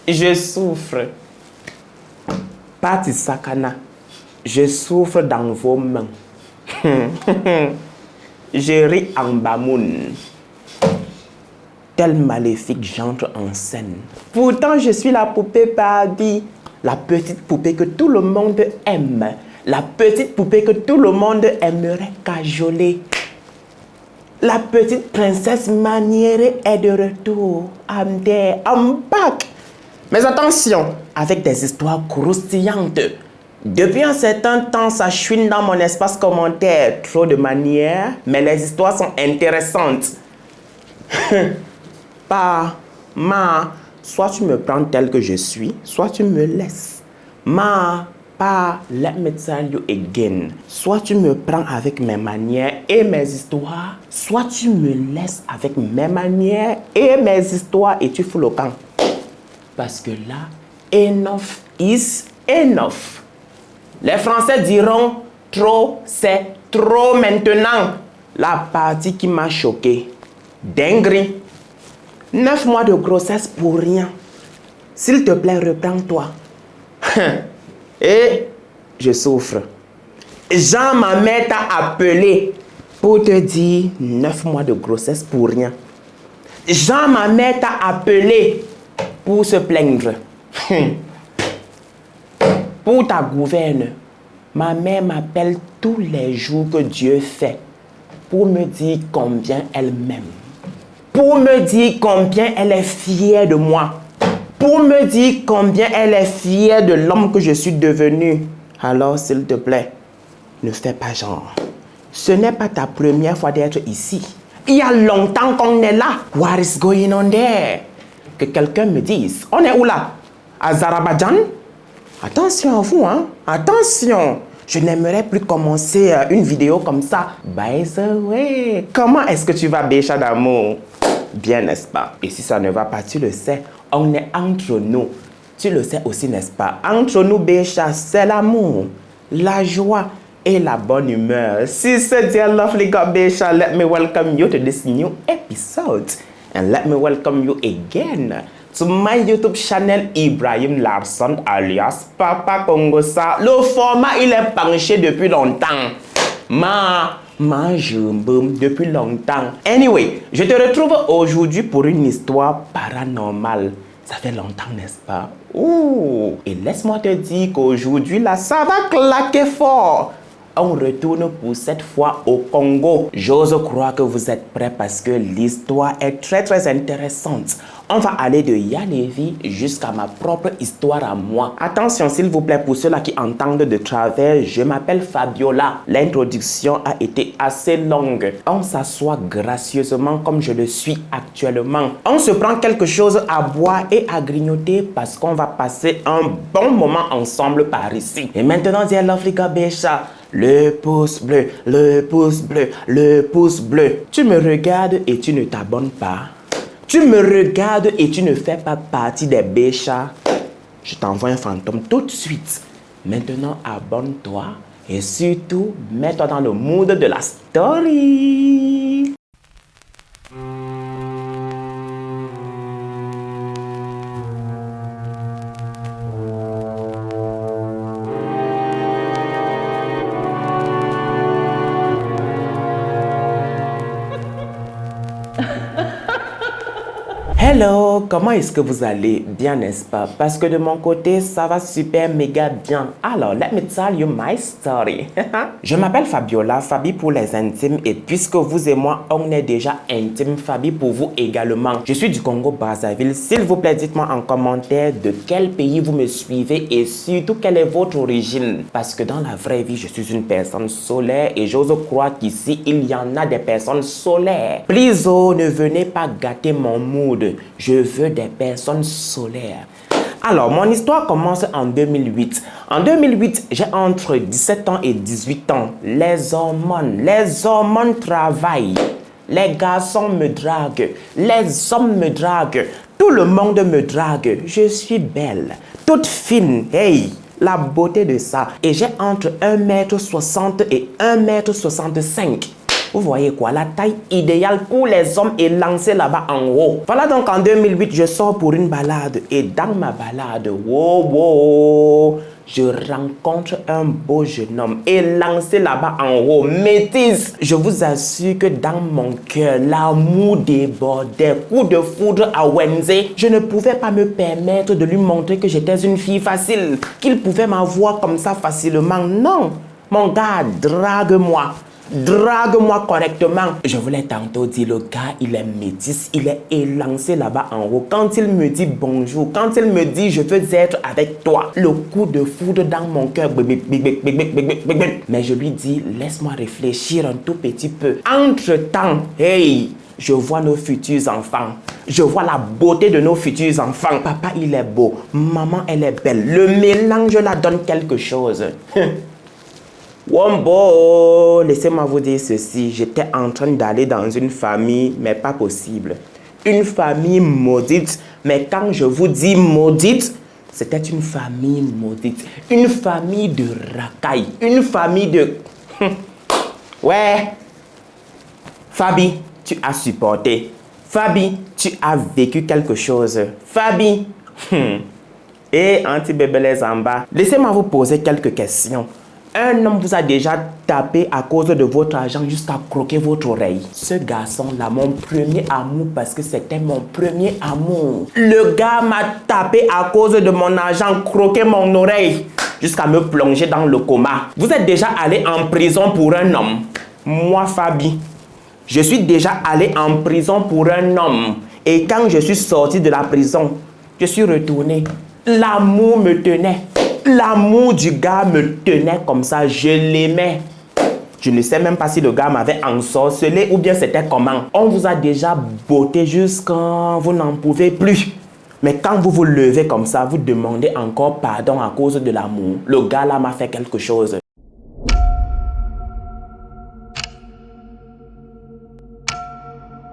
Je souffre. Pati Sakana, je souffre dans vos mains. Je ris en bamoun. Tel maléfique, j'entre en scène. Pourtant, je suis la poupée Barbie. La petite poupée que tout le monde aime. La petite poupée que tout le monde aimerait cajoler. La petite princesse maniérée est de retour. I'm there, I'm back. Mais attention, avec des histoires croustillantes. Depuis un certain temps, ça chouine dans mon espace commentaire. Trop de manières, mais les histoires sont intéressantes. Soit tu me prends tel que je suis, soit tu me laisses. Let me tell you again. Soit tu me prends avec mes manières et mes histoires, soit tu me laisses avec mes manières et mes histoires et tu fous le camp. Parce que là, enough is enough. Les Français diront trop, c'est trop maintenant. La partie qui m'a choqué. Dinguerie. 9 mois de grossesse pour rien. S'il te plaît, reprends-toi. Et je souffre. Jean, ma mère t'a appelé pour te dire 9 mois de grossesse pour rien. Jean, ma mère t'a appelé pour se plaindre. Pour ta gouverne, ma mère m'appelle tous les jours que Dieu fait pour me dire combien elle m'aime. Pour me dire combien elle est fière de moi. Pour me dire combien elle est fière de l'homme que je suis devenu. Alors, s'il te plaît, ne fais pas genre. Ce n'est pas ta première fois d'être ici. Il y a longtemps qu'on est là. What is going on there? Que quelqu'un me dise. On est où là? Azerbaïdjan? Attention à vous, hein? Attention! Je n'aimerais plus commencer une vidéo comme ça. By the way, comment est-ce que tu vas, Bécha d'amour? Bien, n'est-ce pas? Et si ça ne va pas, tu le sais, on est entre nous. Tu le sais aussi, n'est-ce pas? Entre nous, Bécha, c'est l'amour, la joie et la bonne humeur. Si c'est dear lovely God, Bécha, let me welcome you to this new episode. And let me welcome you again to my YouTube channel Ibrahim Larson alias Papa Congosa. Le format, il est penché depuis longtemps. Je boum depuis longtemps. Anyway, je te retrouve aujourd'hui pour une histoire paranormale. Ça fait longtemps, n'est-ce pas? Ouh! Et laisse-moi te dire qu'aujourd'hui, là, ça va claquer fort. On retourne pour cette fois au Congo. J'ose croire que vous êtes prêts parce que l'histoire est très intéressante. On va aller de Yalévi jusqu'à ma propre histoire à moi. Attention s'il vous plaît pour ceux-là qui entendent de travers, je m'appelle Fabiola. L'introduction a été assez longue. On s'assoit gracieusement comme je le suis actuellement. On se prend quelque chose à boire et à grignoter parce qu'on va passer un bon moment ensemble par ici. Et maintenant, dear lovely Bécha, le pouce bleu, le pouce bleu, le pouce bleu. Tu me regardes et tu ne t'abonnes pas. Tu me regardes et tu ne fais pas partie des Béchas. Je t'envoie un fantôme tout de suite. Maintenant, abonne-toi et surtout, mets-toi dans le mood de la story. Hello, comment est-ce que vous allez? Bien, n'est-ce pas? Parce que de mon côté, ça va super méga bien. Alors, let me tell you my story. Je m'appelle Fabiola, Fabi pour les intimes. Et puisque vous et moi, on est déjà intimes, Fabi pour vous également. Je suis du Congo-Brazzaville. S'il vous plaît, dites-moi en commentaire de quel pays vous me suivez et surtout quelle est votre origine. Parce que dans la vraie vie, je suis une personne solaire et j'ose croire qu'ici, il y en a des personnes solaires. Please, oh, ne venez pas gâter mon mood. Je veux des personnes solaires. Alors, mon histoire commence en 2008. En 2008, j'ai entre 17 ans et 18 ans. Les hormones travaillent. Les garçons me draguent. Les hommes me draguent. Tout le monde me drague. Je suis belle, toute fine. Hey! La beauté de ça. Et j'ai entre 1m60 et 1m65. Vous voyez quoi? La taille idéale pour les hommes est lancée là-bas en haut. Voilà donc en 2008, je sors pour une balade. Et dans ma balade, wow, je rencontre un beau jeune homme et lancé là-bas en haut, métis. Je vous assure que dans mon cœur, l'amour débordait. Coup de foudre à Wednesday. Je ne pouvais pas me permettre de lui montrer que j'étais une fille facile, qu'il pouvait m'avoir comme ça facilement. Non, mon gars, drague-moi. Drague-moi correctement. Je voulais tantôt dire, le gars, il est métis, il est élancé là-bas en haut. Quand il me dit bonjour, quand il me dit je veux être avec toi, le coup de foudre dans mon cœur. Mais je lui dis, laisse-moi réfléchir un tout petit peu. Entre-temps, hey, je vois nos futurs enfants. Je vois la beauté de nos futurs enfants. Papa, il est beau. Maman, elle est belle. Le mélange là donne quelque chose. Wombo, laissez-moi vous dire ceci, j'étais en train d'aller dans une famille, mais pas possible. Une famille maudite, mais quand je vous dis maudite, c'était une famille maudite. Une famille de racailles, une famille de... Ouais, Fabi, tu as supporté. Fabi, tu as vécu quelque chose. Fabi, et anti-bébé les en bas. Laissez-moi vous poser quelques questions. Un homme vous a déjà tapé à cause de votre argent jusqu'à croquer votre oreille. Ce garçon-là, mon premier amour, parce que c'était mon premier amour. Le gars m'a tapé à cause de mon argent, croqué mon oreille, jusqu'à me plonger dans le coma. Vous êtes déjà allé en prison pour un homme. Moi, Fabi, je suis déjà allé en prison pour un homme. Et quand je suis sorti de la prison, je suis retourné. L'amour me tenait. L'amour du gars me tenait comme ça, je l'aimais. Je ne sais même pas si le gars m'avait ensorcelé ou bien c'était comment. On vous a déjà botté jusqu'à vous n'en pouvez plus. Mais quand vous vous levez comme ça, vous demandez encore pardon à cause de l'amour. Le gars là m'a fait quelque chose.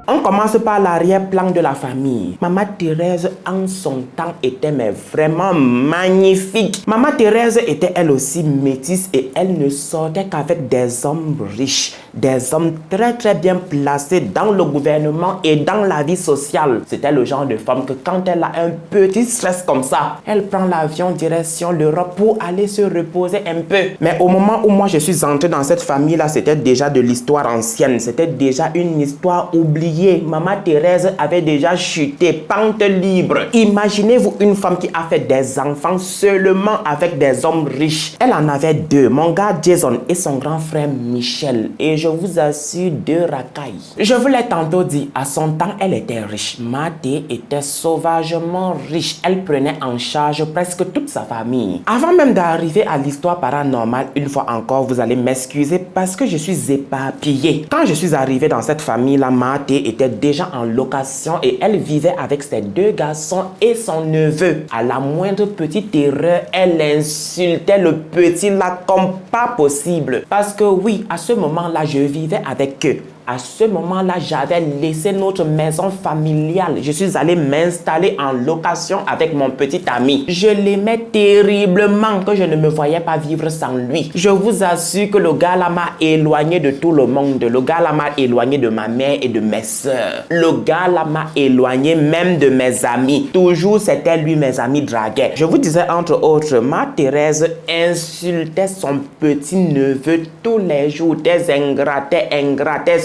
On commence par l'arrière-plan de la famille. Maman Thérèse, en son temps, était mais vraiment magnifique. Maman Thérèse était elle aussi métisse et elle ne sortait qu'avec des hommes riches, des hommes très très bien placés dans le gouvernement et dans la vie sociale. C'était le genre de femme que quand elle a un petit stress comme ça, elle prend l'avion direction l'Europe pour aller se reposer un peu. Mais au moment où moi je suis entré dans cette famille-là, c'était déjà de l'histoire ancienne. C'était déjà une histoire oubliée. Maman Thérèse avait déjà chuté, pente libre. Imaginez-vous une femme qui a fait des enfants seulement avec des hommes riches. Elle en avait deux, mon gars Jason et son grand frère Michel. Et je vous assure, deux racailles. Je vous l'ai tantôt dit, à son temps, elle était riche. Mathé était sauvagement riche. Elle prenait en charge presque toute sa famille. Avant même d'arriver à l'histoire paranormale, une fois encore, vous allez m'excuser parce que je suis éparpillé. Quand je suis arrivé dans cette famille-là, Mathé était déjà en location et elle vivait avec ses deux garçons et son neveu. À la moindre petite erreur, elle insultait le petit là comme pas possible. Parce que oui, à ce moment-là, je vivais avec eux. À ce moment-là, j'avais laissé notre maison familiale. Je suis allé m'installer en location avec mon petit ami. Je l'aimais terriblement que je ne me voyais pas vivre sans lui. Je vous assure que le gars là m'a éloigné de tout le monde. Le gars là m'a éloigné de ma mère et de mes soeurs. Le gars là m'a éloigné même de mes amis. Toujours c'était lui mes amis draguaient. Je vous disais entre autres, ma Thérèse insultait son petit neveu tous les jours. T'es ingrat,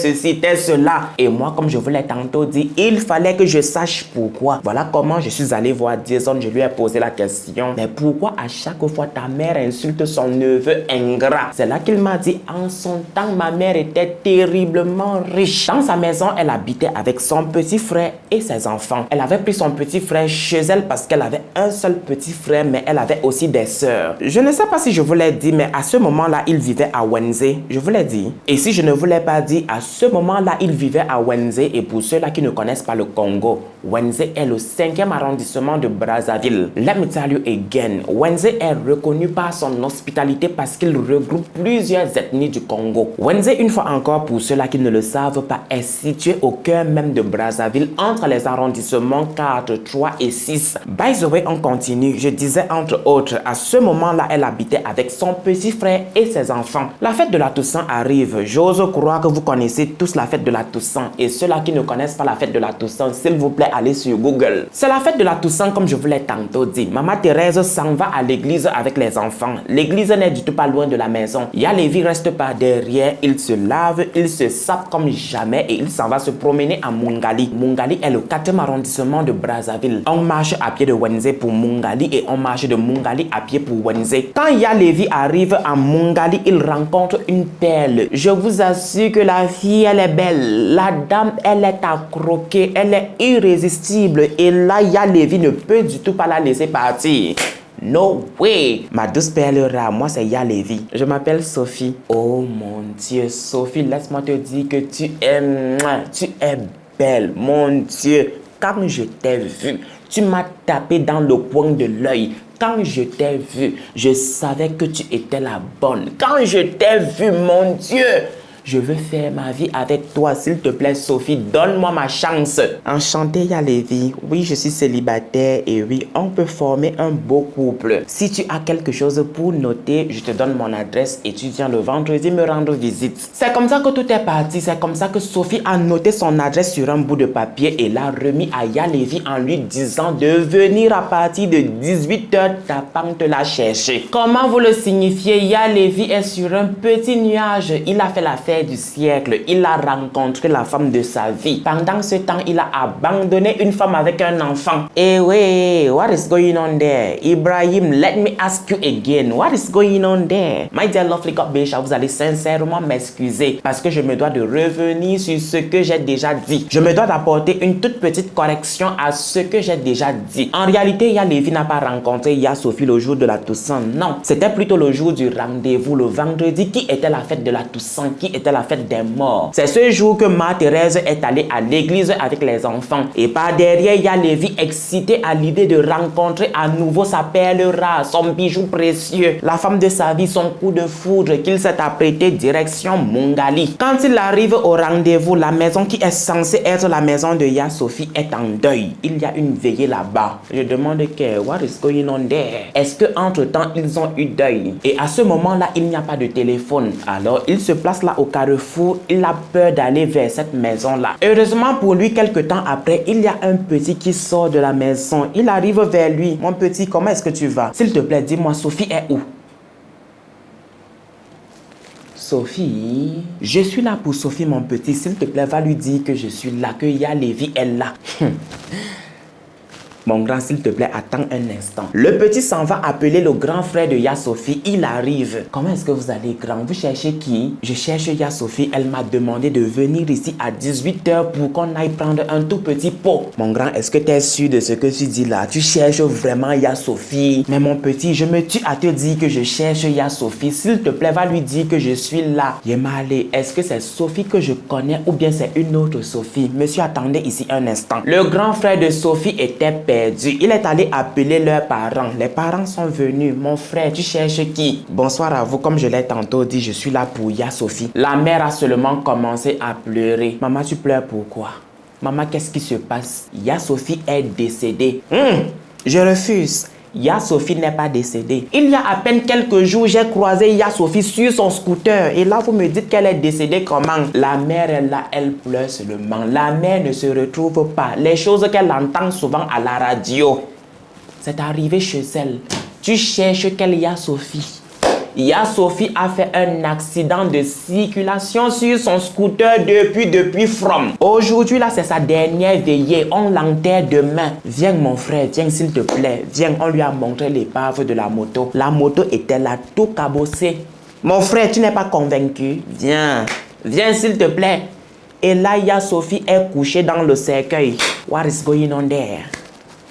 ceci, t'es cela. Et moi, comme je vous l'ai tantôt dit, il fallait que je sache pourquoi. Voilà comment je suis allé voir Jason. Je lui ai posé la question. Mais pourquoi à chaque fois ta mère insulte son neveu ingrat? C'est là qu'il m'a dit, en son temps, ma mère était terriblement riche. Dans sa maison, elle habitait avec son petit frère et ses enfants. Elle avait pris son petit frère chez elle parce qu'elle avait un seul petit frère, mais elle avait aussi des sœurs. Je ne sais pas si je vous l'ai dit, mais à ce moment-là, il vivait à Wednesday. Je vous l'ai dit. Et si je ne vous l'ai pas dit, à ce moment-là, il vivait à Wednesday. Et pour ceux-là qui ne connaissent pas le Congo, Wenzé est le 5e arrondissement de Brazzaville. Let me tell you again, Wenzé est reconnu par son hospitalité parce qu'il regroupe plusieurs ethnies du Congo. Wenzé, une fois encore, pour ceux-là qui ne le savent pas, est situé au cœur même de Brazzaville, entre les arrondissements 4, 3 et 6. By the way, on continue. Je disais entre autres, à ce moment-là, elle habitait avec son petit frère et ses enfants. La fête de la Toussaint arrive. J'ose croire que vous connaissez tous la fête de la Toussaint. Et ceux-là qui ne connaissent pas la fête de la Toussaint, s'il vous plaît, allez sur Google. C'est la fête de la Toussaint, comme je vous l'ai tantôt dit. Maman Thérèse s'en va à l'église avec les enfants. L'église n'est du tout pas loin de la maison. Lévi reste par derrière. Il se lave, il se sape comme jamais et il s'en va se promener à Mungali. Mungali est le 4e arrondissement de Brazzaville. On marche à pied de Wenzé pour Mungali et on marche de Mungali à pied pour Wenzé. Quand Lévi arrive à Mungali, il rencontre une perle. Je vous assure que la fille, elle est belle. La dame, elle est à croquer. Elle est irrésistible. Et là, Lévi ne peut du tout pas la laisser partir. No way! Ma douce perle rare, moi c'est Lévi. Je m'appelle Sophie. Oh mon Dieu, Sophie, laisse-moi te dire que tu es belle. Mon Dieu, quand je t'ai vue, tu m'as tapé dans le coin de l'œil. Quand je t'ai vue, je savais que tu étais la bonne. Quand je t'ai vue, mon Dieu, je veux faire ma vie avec toi, s'il te plaît, Sophie. Donne-moi ma chance. Enchantée, Lévi. Oui, je suis célibataire et oui, on peut former un beau couple. Si tu as quelque chose pour noter, je te donne mon adresse et tu viens le vendredi me rendre visite. C'est comme ça que tout est parti. C'est comme ça que Sophie a noté son adresse sur un bout de papier et l'a remis à Lévi en lui disant de venir à partir de 18h tapant te la chercher. Comment vous le signifiez? Lévi est sur un petit nuage. Il a fait la fête du siècle. Il a rencontré la femme de sa vie. Pendant ce temps, il a abandonné une femme avec un enfant. Eh oui, what is going on there? Ibrahim, let me ask you again. What is going on there? My dear lovely God Bishop, vous allez sincèrement m'excuser parce que je me dois de revenir sur ce que j'ai déjà dit. Je me dois d'apporter une toute petite correction à ce que j'ai déjà dit. En réalité, Lévi n'a pas rencontré Sophie le jour de la Toussaint. Non, c'était plutôt le jour du rendez-vous, le vendredi, qui était la fête de la Toussaint, qui était la fête des morts. C'est ce jour que Mère Thérèse est allée à l'église avec les enfants. Et par derrière, Lévi, excité à l'idée de rencontrer à nouveau sa perle rare, son bijou précieux, la femme de sa vie, son coup de foudre qu'il s'est apprêté direction Mungali. Quand il arrive au rendez-vous, la maison qui est censée être la maison de Sophie est en deuil. Il y a une veillée là-bas. Je demande que, what is going on there? Est-ce que entre-temps, ils ont eu deuil? Et à ce moment-là, il n'y a pas de téléphone. Alors, il se place là au carrefour. Il a peur d'aller vers cette maison-là. Heureusement pour lui, quelque temps après, il y a un petit qui sort de la maison. Il arrive vers lui. Mon petit, comment est-ce que tu vas? S'il te plaît, dis-moi, Sophie est où? Sophie, je suis là pour Sophie, mon petit. S'il te plaît, va lui dire que je suis là, que Lévi est là. Mon grand, s'il te plaît, attends un instant. Le petit s'en va appeler le grand frère de Sophie. Il arrive. Comment est-ce que vous allez, grand? Vous cherchez qui? Je cherche Sophie. Elle m'a demandé de venir ici à 18h pour qu'on aille prendre un tout petit pot. Mon grand, est-ce que tu es sûr de ce que tu dis là? Tu cherches vraiment Sophie? Mais mon petit, je me tue à te dire que je cherche Sophie. S'il te plaît, va lui dire que je suis là. Yemale, est-ce que c'est Sophie que je connais ou bien c'est une autre Sophie? Monsieur, attendez ici un instant. Le grand frère de Sophie était perdu. Il est allé appeler leurs parents. Les parents sont venus. Mon frère, tu cherches qui? Bonsoir à vous. Comme je l'ai tantôt dit, je suis là pour Sophie. La mère a seulement commencé à pleurer. Maman, tu pleures pourquoi? Maman, qu'est-ce qui se passe? Sophie est décédée. Je refuse. Sophie n'est pas décédée. Il y a à peine quelques jours, j'ai croisé Sophie sur son scooter. Et là, vous me dites qu'elle est décédée comment? La mère est là, elle pleure seulement. La mère ne se retrouve pas. Les choses qu'elle entend souvent à la radio, c'est arrivé chez elle. Tu cherches quelle Sophie? Sophie a fait un accident de circulation sur son scooter depuis From. Aujourd'hui, là, c'est sa dernière veillée. On l'enterre demain. Viens, mon frère, viens, s'il te plaît. Viens, on lui a montré l'épave de la moto. La moto était là, tout cabossée. Mon frère, tu n'es pas convaincu? Viens, viens, s'il te plaît. Et là, Sophie est couchée dans le cercueil. What is going on there?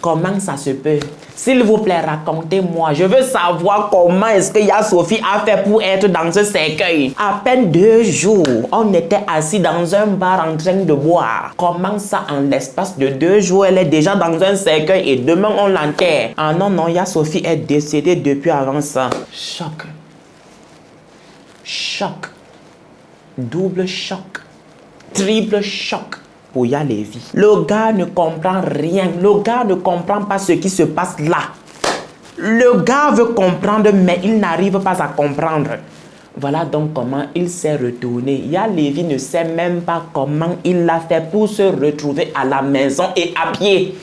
Comment ça se peut? S'il vous plaît, racontez-moi. Je veux savoir comment est-ce que Ya Sophie a fait pour être dans ce cercueil. À peine 2 jours, on était assis dans un bar en train de boire. Comment ça, en l'espace de 2 jours, elle est déjà dans un cercueil et demain on l'enterre? Ah non, non, Ya Sophie est décédée depuis avant ça. Choc. Choc. Double choc. Triple choc. Pour Ya Lévi. Le gars ne comprend rien. Le gars ne comprend pas ce qui se passe là. Le gars veut comprendre, mais il n'arrive pas à comprendre. Voilà donc comment il s'est retourné. Ya Lévi ne sait même pas comment il l'a fait pour se retrouver à la maison et à pied.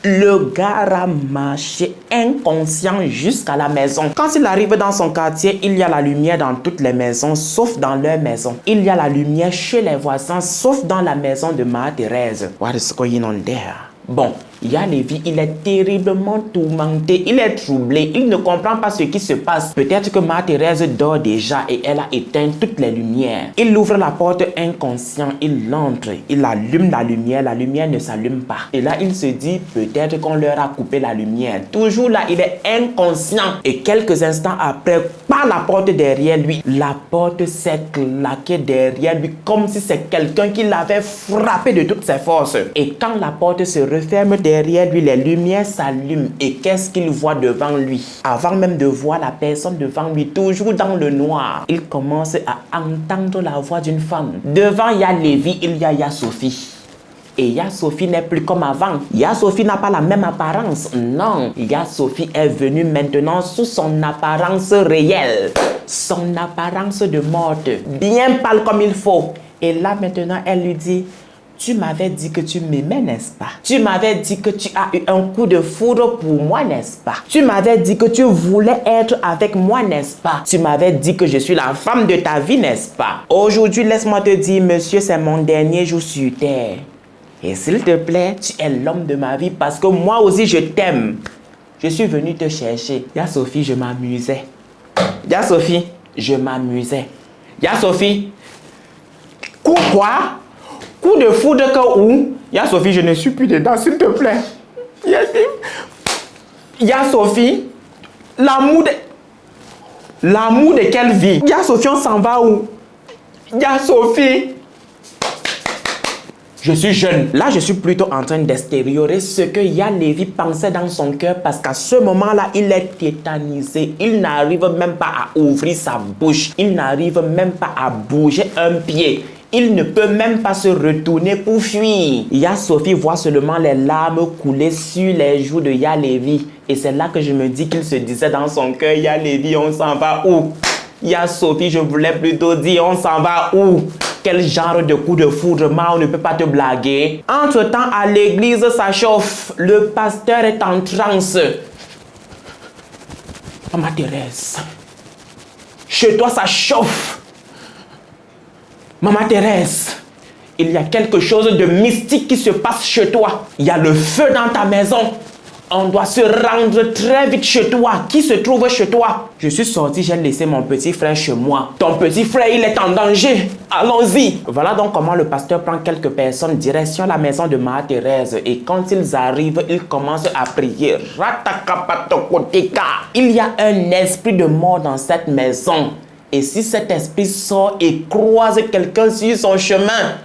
Le gars a marché inconscient jusqu'à la maison. Quand il arrive dans son quartier, il y a la lumière dans toutes les maisons, sauf dans leur maison. Il y a la lumière chez les voisins, sauf dans la maison de Marie-Thérèse. What is going on there? Bon, Ya Lévi, il est terriblement tourmenté, il est troublé, il ne comprend pas ce qui se passe. Peut-être que Marie-Thérèse dort déjà et elle a éteint toutes les lumières. Il ouvre la porte inconscient, il entre, il allume la lumière ne s'allume pas. Et là, il se dit, peut-être qu'on leur a coupé la lumière. Toujours là, il est inconscient. Et quelques instants après, par la porte derrière lui, la porte s'est claquée derrière lui comme si c'est quelqu'un qui l'avait frappé de toutes ses forces. Et quand la porte se referme derrière lui, les lumières s'allument. Et qu'est-ce qu'il voit devant lui? Avant même de voir la personne devant lui, toujours dans le noir, il commence à entendre la voix d'une femme. Devant Ya Lévi, il y a Ya Sophie. Et Ya Sophie n'est plus comme avant. Ya Sophie n'a pas la même apparence. Non, Ya Sophie est venue maintenant sous son apparence réelle. Son apparence de morte. Bien pâle comme il faut. Et là maintenant, elle lui dit... Tu m'avais dit que tu m'aimais, n'est-ce pas? Tu m'avais dit que tu as eu un coup de foudre pour moi, n'est-ce pas? Tu m'avais dit que tu voulais être avec moi, n'est-ce pas? Tu m'avais dit que je suis la femme de ta vie, n'est-ce pas? Aujourd'hui, laisse-moi te dire, monsieur, c'est mon dernier jour sur terre. Et s'il te plaît, tu es l'homme de ma vie parce que moi aussi, je t'aime. Je suis venu te chercher. Ya Sophie, je m'amusais. Ya Sophie, je m'amusais. Ya Sophie, quoi? Coup de foudre que où? Ya Sophie, je ne suis plus dedans, s'il te plaît. Ya Sophie, l'amour de quelle vie? Ya Sophie, on s'en va où? Ya Sophie. Je suis jeune. Là, je suis plutôt en train d'extérioriser ce que Ya Lévi pensait dans son cœur parce qu'à ce moment-là, il est tétanisé. Il n'arrive même pas à ouvrir sa bouche. Il n'arrive même pas à bouger un pied. Il ne peut même pas se retourner pour fuir. Ya Sophie voit seulement les larmes couler sur les joues de Ya Lévi. Et c'est là que je me dis qu'il se disait dans son cœur, Ya Lévi, on s'en va où? Ya Sophie, je voulais plutôt dire, on s'en va où? Quel genre de coup de foudre, on ne peut pas te blaguer. Entre-temps, à l'église, ça chauffe. Le pasteur est en transe. Maman Thérèse, chez toi, ça chauffe. Maman Thérèse, il y a quelque chose de mystique qui se passe chez toi. Il y a le feu dans ta maison. On doit se rendre très vite chez toi. Qui se trouve chez toi? Je suis sorti, j'ai laissé mon petit frère chez moi. Ton petit frère, il est en danger. Allons-y. Voilà donc comment le pasteur prend quelques personnes direction la maison de Marie-Thérèse. Et quand ils arrivent, ils commencent à prier. Il y a un esprit de mort dans cette maison. Et si cet esprit sort et croise quelqu'un sur son chemin,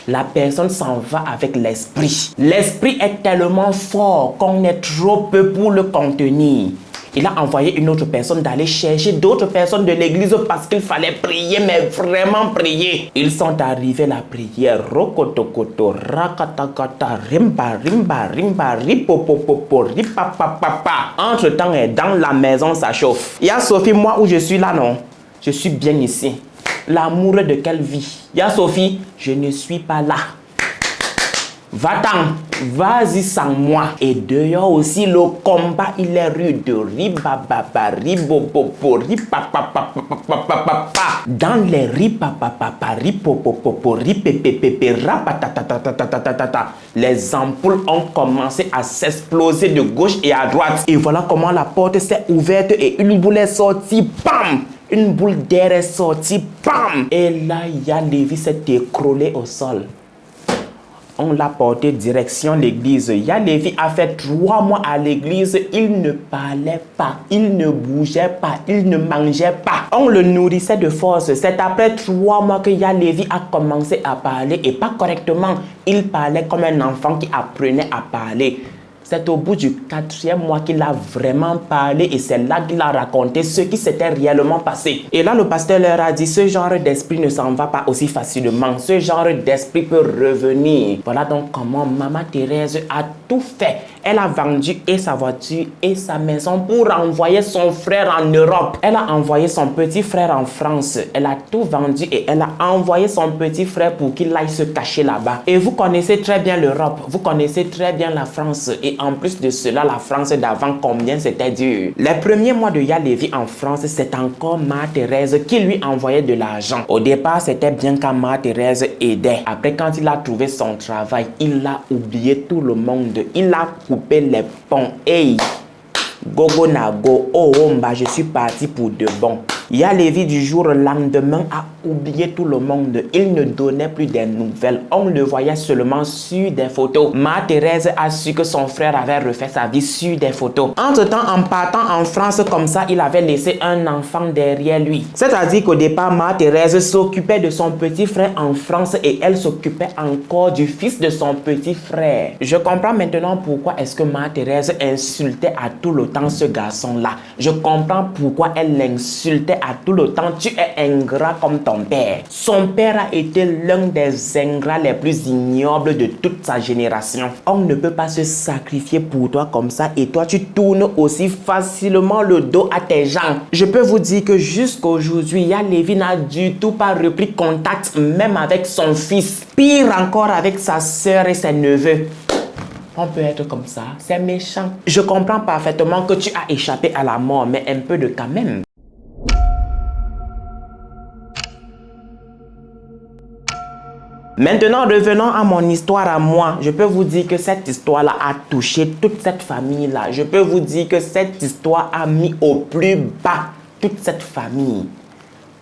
la personne s'en va avec l'esprit. L'esprit est tellement fort qu'on est trop peu pour le contenir. Il a envoyé une autre personne d'aller chercher d'autres personnes de l'église parce qu'il fallait prier, mais vraiment prier. Ils sont arrivés à la prière. Rokotokoto, rakatakata, rimba, rimba, rimba, ripopopopo, ripapapapa. Entre-temps, dans la maison, ça chauffe. Ya Sophie, moi où je suis là, non? Je suis bien ici. L'amour de quelle vie? Ya Sophie, je ne suis pas là. Va-t'en, vas-y sans moi. Et dehors aussi, le combat, il est rude. Ribababa, ribobobo, ripapapapapapapa. Dans les ripapapapa, ripopopopo, ripepepepe, rapatatatatatatatata. Les ampoules ont commencé à s'exploser de gauche et à droite. Et voilà comment la porte s'est ouverte et une boule est sortie. Bam! Une boule d'air est sortie. Bam! Et là, Ya Lévi s'est écroulé au sol. On l'a porté direction l'église. Yalévi a fait 3 mois à l'église. Il ne parlait pas, il ne bougeait pas, il ne mangeait pas. On le nourrissait de force. C'est après 3 mois que Yalévi a commencé à parler et pas correctement. Il parlait comme un enfant qui apprenait à parler. C'est au bout du 4e mois qu'il a vraiment parlé et c'est là qu'il a raconté ce qui s'était réellement passé. Et là, le pasteur leur a dit, ce genre d'esprit ne s'en va pas aussi facilement. Ce genre d'esprit peut revenir. Voilà donc comment Maman Thérèse a tout fait. Elle a vendu et sa voiture et sa maison pour envoyer son frère en Europe. Elle a envoyé son petit frère en France. Elle a tout vendu et elle a envoyé son petit frère pour qu'il aille se cacher là-bas. Et vous connaissez très bien l'Europe. Vous connaissez très bien la France. Et en plus de cela, la France d'avant, combien c'était dur. Les premiers mois de Yalévi en France, c'est encore Mère Thérèse qui lui envoyait de l'argent. Au départ, c'était bien quand Mère Thérèse aidait. Après, quand il a trouvé son travail, il a oublié tout le monde. Il a coupé les ponts. Hey, gogo nago, oh, je suis parti pour de bon. Yalévi du jour au lendemain a oublié tout le monde. Il ne donnait plus des nouvelles. On le voyait seulement sur des photos. Mère Thérèse a su que son frère avait refait sa vie sur des photos. Entre-temps, en partant en France comme ça, il avait laissé un enfant derrière lui. C'est-à-dire qu'au départ, Mère Thérèse s'occupait de son petit frère en France et elle s'occupait encore du fils de son petit frère. Je comprends maintenant pourquoi est-ce que Mère Thérèse insultait à tout le temps ce garçon-là. Je comprends pourquoi elle l'insultait à tout le temps. Tu es ingrat comme ton père. Son père a été l'un des ingrats les plus ignobles de toute sa génération. On ne peut pas se sacrifier pour toi comme ça et toi tu tournes aussi facilement le dos à tes gens. Je peux vous dire que jusqu'aujourd'hui, Yalévi n'a du tout pas repris contact même avec son fils. Pire encore avec sa soeur et ses neveux. On peut être comme ça, c'est méchant. Je comprends parfaitement que tu as échappé à la mort, mais un peu de quand même. Maintenant, revenons à mon histoire à moi. Je peux vous dire que cette histoire-là a touché toute cette famille-là. Je peux vous dire que cette histoire a mis au plus bas toute cette famille.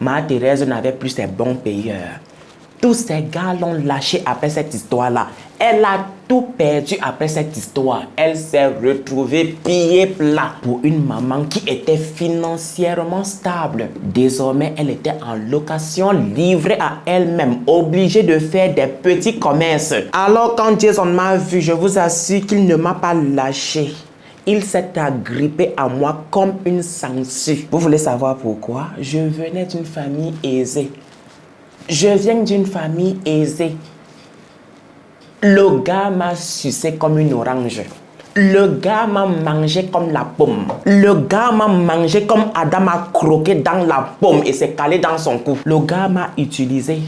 Mère Thérèse n'avait plus ses bons payeurs. Tous ces gars l'ont lâché après cette histoire-là. Elle a tout perdu après cette histoire. Elle s'est retrouvée pieds plats pour une maman qui était financièrement stable. Désormais, elle était en location, livrée à elle-même, obligée de faire des petits commerces. Alors quand Jason m'a vu, je vous assure qu'il ne m'a pas lâché. Il s'est agrippé à moi comme une sangsue. Vous voulez savoir pourquoi? Je venais d'une famille aisée. Je viens d'une famille aisée. Le gars m'a sucé comme une orange. Le gars m'a mangé comme la pomme. Le gars m'a mangé comme Adam a croqué dans la pomme et s'est calé dans son cou. Le gars m'a utilisé.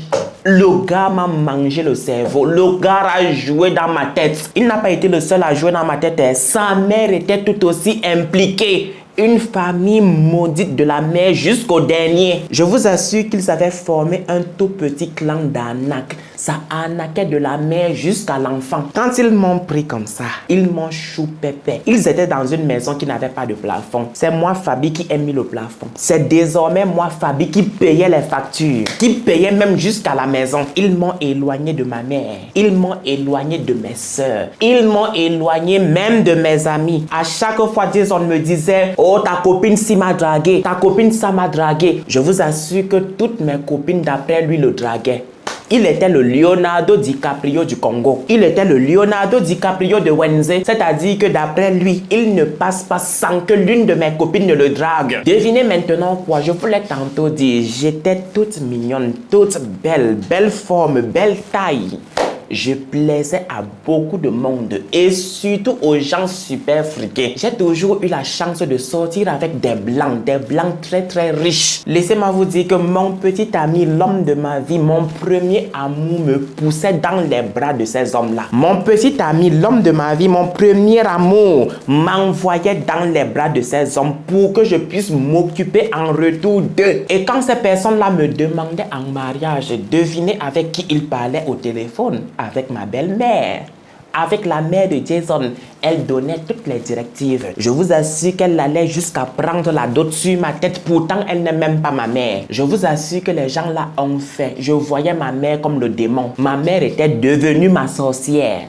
Le gars m'a mangé le cerveau. Le gars a joué dans ma tête. Il n'a pas été le seul à jouer dans ma tête. Sa mère était tout aussi impliquée. Une famille maudite de la mère jusqu'au dernier. Je vous assure qu'ils avaient formé un tout petit clan d'arnaque. Ça arnaquait de la mère jusqu'à l'enfant. Quand ils m'ont pris comme ça, ils m'ont chou-pépé. Ils étaient dans une maison qui n'avait pas de plafond. C'est moi, Fabi, qui ai mis le plafond. C'est désormais moi, Fabi, qui payais les factures. Qui payait même jusqu'à la maison. Ils m'ont éloigné de ma mère. Ils m'ont éloigné de mes soeurs. Ils m'ont éloigné même de mes amis. À chaque fois, Jason me disait, oh, ta copine si m'a dragué. Ta copine ça m'a dragué. Je vous assure que toutes mes copines d'après lui le draguaient. Il était le Leonardo DiCaprio du Congo. Il était le Leonardo DiCaprio de Wednesday. C'est-à-dire que d'après lui, il ne passe pas sans que l'une de mes copines ne le drague. Devinez maintenant quoi? Je vous l'ai tantôt dit. J'étais toute mignonne, toute belle, belle forme, belle taille. Je plaisais à beaucoup de monde et surtout aux gens super friqués. J'ai toujours eu la chance de sortir avec des blancs très très riches. Laissez-moi vous dire que mon petit ami, l'homme de ma vie, mon premier amour me poussait dans les bras de ces hommes-là. Mon petit ami, l'homme de ma vie, mon premier amour m'envoyait dans les bras de ces hommes pour que je puisse m'occuper en retour d'eux. Et quand ces personnes-là me demandaient en mariage, devinez avec qui ils parlaient au téléphone? Avec ma belle-mère. avec la mère de Jason. Elle donnait toutes les directives. Je vous assure qu'elle allait jusqu'à prendre la dot sur ma tête. Pourtant, elle n'est même pas ma mère. Je vous assure que les gens là ont fait. Je voyais ma mère comme le démon. Ma mère était devenue ma sorcière.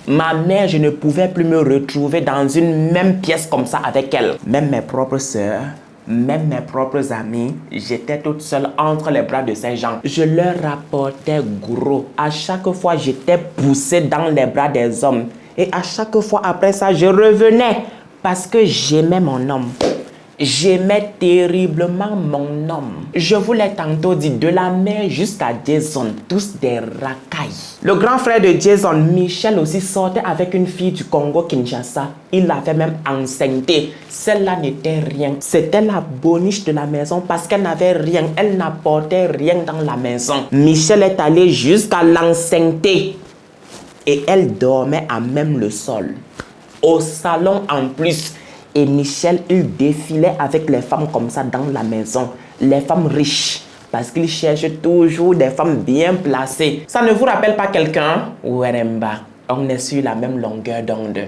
Ma mère, je ne pouvais plus me retrouver dans une même pièce comme ça avec elle. Même mes propres sœurs, même mes propres amis, j'étais toute seule entre les bras de ces gens. Je leur rapportais gros. À chaque fois, j'étais poussée dans les bras des hommes. Et à chaque fois après ça, je revenais parce que j'aimais mon homme. J'aimais terriblement mon homme. Je vous l'ai tantôt dit, de la mère jusqu'à Jason, tous des racailles. Le grand frère de Jason, Michel, aussi sortait avec une fille du Congo-Kinshasa. Il l'avait même enceintée. Celle-là n'était rien. C'était la boniche de la maison parce qu'elle n'avait rien. Elle n'apportait rien dans la maison. Michel est allé jusqu'à l'enceintée. Et elle dormait à même le sol. Au salon en plus. Et Michel, il défilait avec les femmes comme ça dans la maison. Les femmes riches. Parce qu'il cherche toujours des femmes bien placées. Ça ne vous rappelle pas quelqu'un? Weremba, on est sur la même longueur d'onde.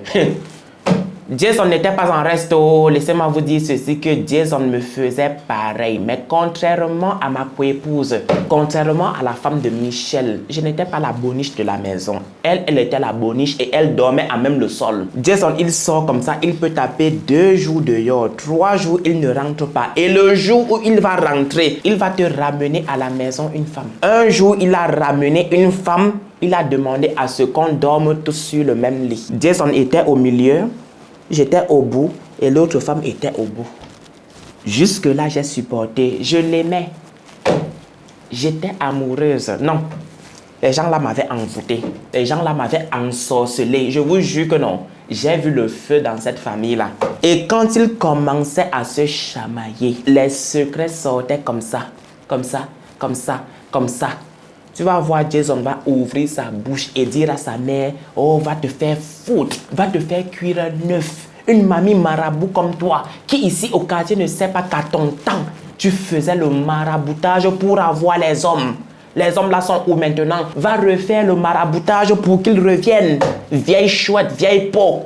Jason n'était pas en resto. Laissez-moi vous dire ceci, que Jason me faisait pareil. Mais contrairement à ma coépouse, contrairement à la femme de Michel, je n'étais pas la boniche de la maison. Elle était la boniche et elle dormait à même le sol. Jason, il sort comme ça, il peut taper 2 jours dehors, 3 jours, il ne rentre pas. Et le jour où il va rentrer, il va te ramener à la maison une femme. Un jour, il a ramené une femme, il a demandé à ce qu'on dorme tous sur le même lit. Jason était au milieu. J'étais au bout et l'autre femme était au bout. Jusque-là, j'ai supporté. Je l'aimais. J'étais amoureuse. Non. Les gens là m'avaient envoûté. Les gens là m'avaient ensorcelé. Je vous jure que non. J'ai vu le feu dans cette famille-là. Et quand ils commençaient à se chamailler, les secrets sortaient comme ça. Comme ça, comme ça, comme ça. Tu vas voir, Jason va ouvrir sa bouche et dire à sa mère, oh, va te faire foutre, va te faire cuire un œuf. Une mamie marabout comme toi, qui ici au quartier ne sait pas qu'à ton temps, tu faisais le maraboutage pour avoir les hommes. Les hommes là sont où maintenant? Va refaire le maraboutage pour qu'ils reviennent. Vieille chouette, vieille peau.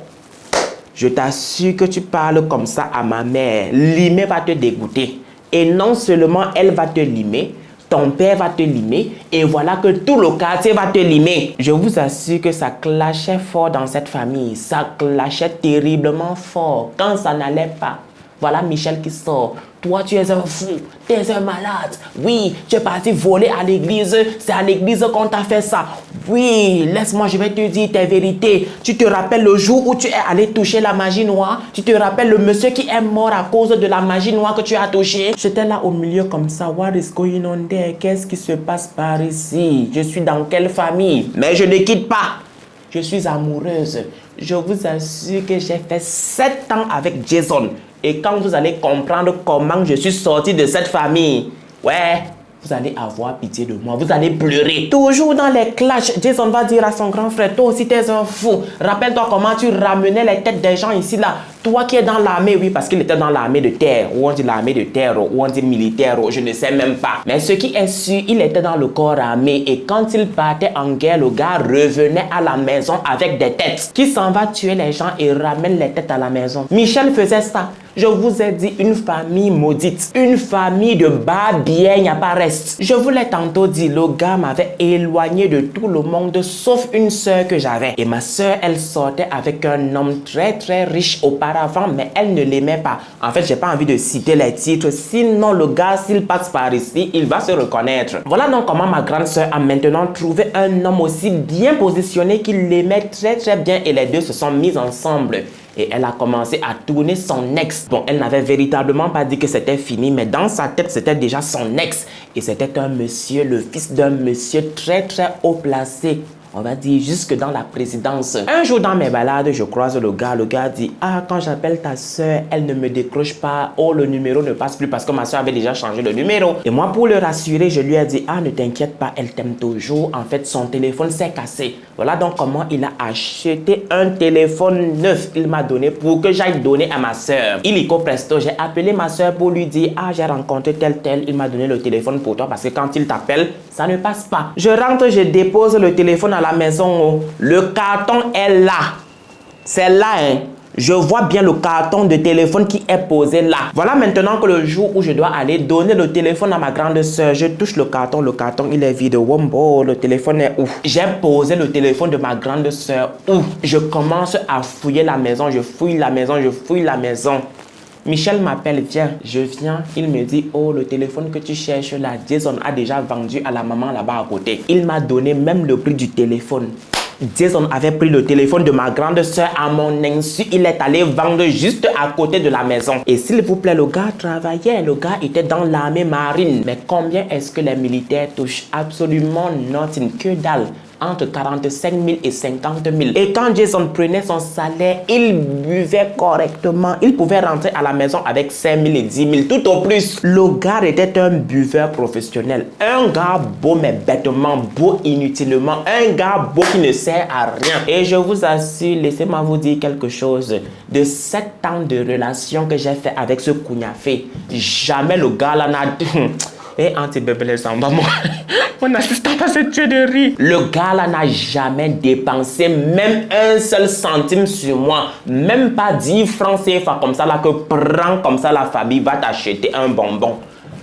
Je t'assure que tu parles comme ça à ma mère. Limer va te dégoûter. Et non seulement elle va te limer, ton père va te limer et voilà que tout le quartier va te limer. Je vous assure que ça clashait fort dans cette famille. Ça clashait terriblement fort quand ça n'allait pas. Voilà Michel qui sort. Toi, tu es un fou, tu es un malade. Oui, tu es parti voler à l'église. C'est à l'église qu'on t'a fait ça. Oui, laisse-moi, je vais te dire tes vérités. Tu te rappelles le jour où tu es allé toucher la magie noire? Tu te rappelles le monsieur qui est mort à cause de la magie noire que tu as touché? J'étais là au milieu comme ça. What is going on there? Qu'est-ce qui se passe par ici? Je suis dans quelle famille? Mais je ne quitte pas. Je suis amoureuse. Je vous assure que j'ai fait 7 ans avec Jason. Et quand vous allez comprendre comment je suis sorti de cette famille, ouais, vous allez avoir pitié de moi, vous allez pleurer. Toujours dans les clashs, Jason va dire à son grand frère, toi aussi t'es un fou. Rappelle-toi comment tu ramenais les têtes des gens ici là. Toi qui es dans l'armée, oui, parce qu'il était dans l'armée de terre, ou on dit l'armée de terre, ou on dit militaire, ou je ne sais même pas. Mais ce qui est sûr, il était dans le corps armé et quand il partait en guerre, le gars revenait à la maison avec des têtes. Qui s'en va tuer les gens et ramène les têtes à la maison. Michel faisait ça. Je vous ai dit, une famille maudite, une famille de bas bien, il n'y a pas reste. Je vous l'ai tantôt dit, le gars m'avait éloigné de tout le monde sauf une sœur que j'avais. Et ma sœur, elle sortait avec un homme très riche auparavant, mais elle ne l'aimait pas. En fait, j'ai pas envie de citer les titres, sinon le gars, s'il passe par ici, il va se reconnaître. Voilà donc comment ma grande sœur a maintenant trouvé un homme aussi bien positionné qu'il l'aimait très bien et les deux se sont mis ensemble. Et elle a commencé à tourner son ex. Bon, elle n'avait véritablement pas dit que c'était fini, mais dans sa tête, c'était déjà son ex. Et c'était un monsieur, le fils d'un monsieur très haut placé. On va dire jusque dans la présidence. Un jour dans mes balades, je croise le gars dit, ah, quand j'appelle ta soeur, elle ne me décroche pas. Oh, le numéro ne passe plus parce que ma soeur avait déjà changé le numéro. Et moi, pour le rassurer, je lui ai dit, ah, ne t'inquiète pas, elle t'aime toujours. En fait, son téléphone s'est cassé. Voilà donc comment il a acheté un téléphone neuf. Il m'a donné pour que j'aille donner à ma soeur. Illico presto, j'ai appelé ma soeur pour lui dire, ah, j'ai rencontré tel. Il m'a donné le téléphone pour toi parce que quand il t'appelle, Ça ne passe pas. Je rentre, je dépose le téléphone à la maison. Le carton est là. C'est là, hein. Je vois bien le carton de téléphone qui est posé là. Voilà maintenant que le jour où je dois aller donner le téléphone à ma grande soeur, je touche le carton il est vide. Wombo, le téléphone est où? J'ai posé le téléphone de ma grande soeur où? Je commence à fouiller la maison, je fouille la maison, je fouille la maison. Michel m'appelle, viens, je viens, il me dit, oh, le téléphone que tu cherches là, Jason a déjà vendu à la maman là-bas à côté. Il m'a donné même le prix du téléphone. Jason avait pris le téléphone de ma grande soeur à mon insu. Il est allé vendre juste à côté de la maison. Et s'il vous plaît, le gars travaillait. Le gars était dans l'armée marine. Mais combien est-ce que les militaires touchent? Absolument nothing, que dalle. Entre 45 000 et 50 000. Et quand Jason prenait son salaire, il buvait correctement. Il pouvait rentrer à la maison avec 5 000 et 10 000, tout au plus. Le gars était un buveur professionnel. Un gars beau mais bêtement, beau inutilement. Un gars beau qui ne sert à rien. Et je vous assure, laissez-moi vous dire quelque chose. De 7 ans de relation que j'ai fait avec ce Kougnafé, jamais le gars là n'a... Et anti-bébé les samba, mon assistante a se tué de rire. Le gars là n'a jamais dépensé même un seul centime sur moi. Même pas 10 francs CFA comme ça là que prends comme ça la famille va t'acheter un bonbon.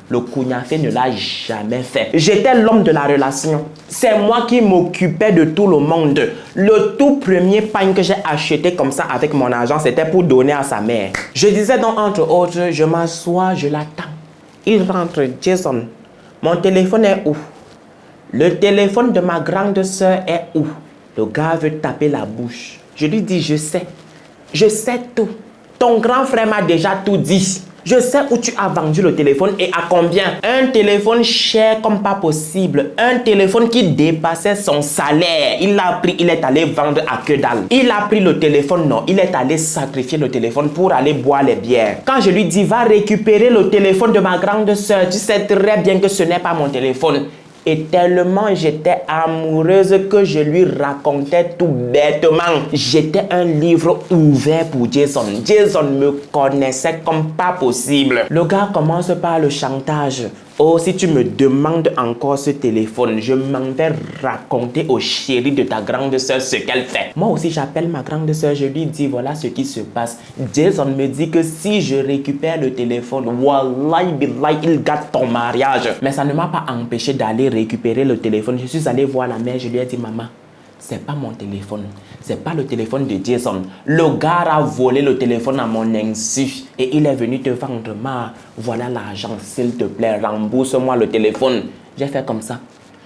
Le Kougnafé ne l'a jamais fait. J'étais l'homme de la relation. C'est moi qui m'occupais de tout le monde. Le tout premier pain que j'ai acheté comme ça avec mon argent, c'était pour donner à sa mère. Je disais donc entre autres, je m'assois, je l'attends. Il rentre, Jason, mon téléphone est où? Le téléphone de ma grande soeur est où? Le gars veut taper la bouche. Je lui dis, je sais tout. Ton grand frère m'a déjà tout dit. Je sais où tu as vendu le téléphone et à combien. Un téléphone cher comme pas possible. Un téléphone qui dépassait son salaire. Il l'a pris, il est allé vendre à que dalle. Il a pris le téléphone, non. Il est allé sacrifier le téléphone pour aller boire les bières. Quand je lui dis, va récupérer le téléphone de ma grande soeur, tu sais très bien que ce n'est pas mon téléphone. Et tellement j'étais amoureuse que je lui racontais tout bêtement. J'étais un livre ouvert pour Jason. Jason me connaissait comme pas possible. Le gars commence par le chantage. Oh, si tu me demandes encore ce téléphone, je m'en vais raconter au chéri de ta grande soeur ce qu'elle fait. Moi aussi, j'appelle ma grande soeur, je lui dis, voilà ce qui se passe. Jason me dit que si je récupère le téléphone, wallahi billahi, il gâte ton mariage. Mais ça ne m'a pas empêché d'aller récupérer le téléphone. Je suis allé voir la mère, je lui ai dit, maman, c'est pas mon téléphone. C'est pas le téléphone de Jason. Le gars a volé le téléphone à mon insu. Et il est venu te vendre. Voilà l'argent, s'il te plaît, rembourse-moi le téléphone. J'ai fait comme ça.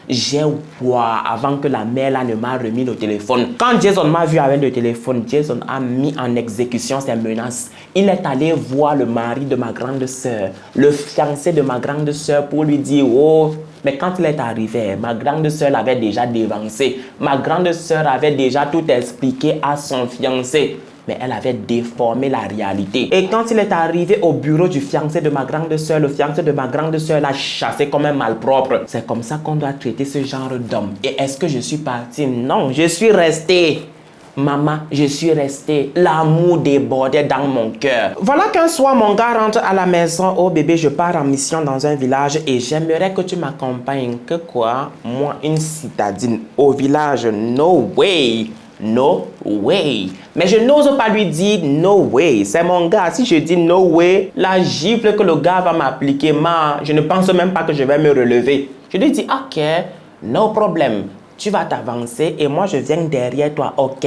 J'ai voir avant que la mère là ne m'a remis le téléphone. Quand Jason m'a vu avec le téléphone, Jason a mis en exécution ses menaces. Il est allé voir le mari de ma grande soeur, le fiancé de ma grande soeur pour lui dire, oh, mais quand il est arrivé, ma grande soeur l'avait déjà dévancé. Ma grande soeur avait déjà tout expliqué à son fiancé. Mais elle avait déformé la réalité. Et quand il est arrivé au bureau du fiancé de ma grande soeur, le fiancé de ma grande soeur l'a chassé comme un malpropre. C'est comme ça qu'on doit traiter ce genre d'homme. Et est-ce que je suis parti? Non, je suis resté. Maman, je suis resté. L'amour débordait dans mon cœur. Voilà qu'un soir, mon gars rentre à la maison. Oh bébé, je pars en mission dans un village et j'aimerais que tu m'accompagnes. Que quoi? Moi, une citadine au village? No way. No way. Mais je n'ose pas lui dire no way. C'est mon gars. Si je dis no way, la gifle que le gars va m'appliquer, je ne pense même pas que je vais me relever. Je lui dis, ok, no problem. Tu vas t'avancer et moi je viens derrière toi, ok?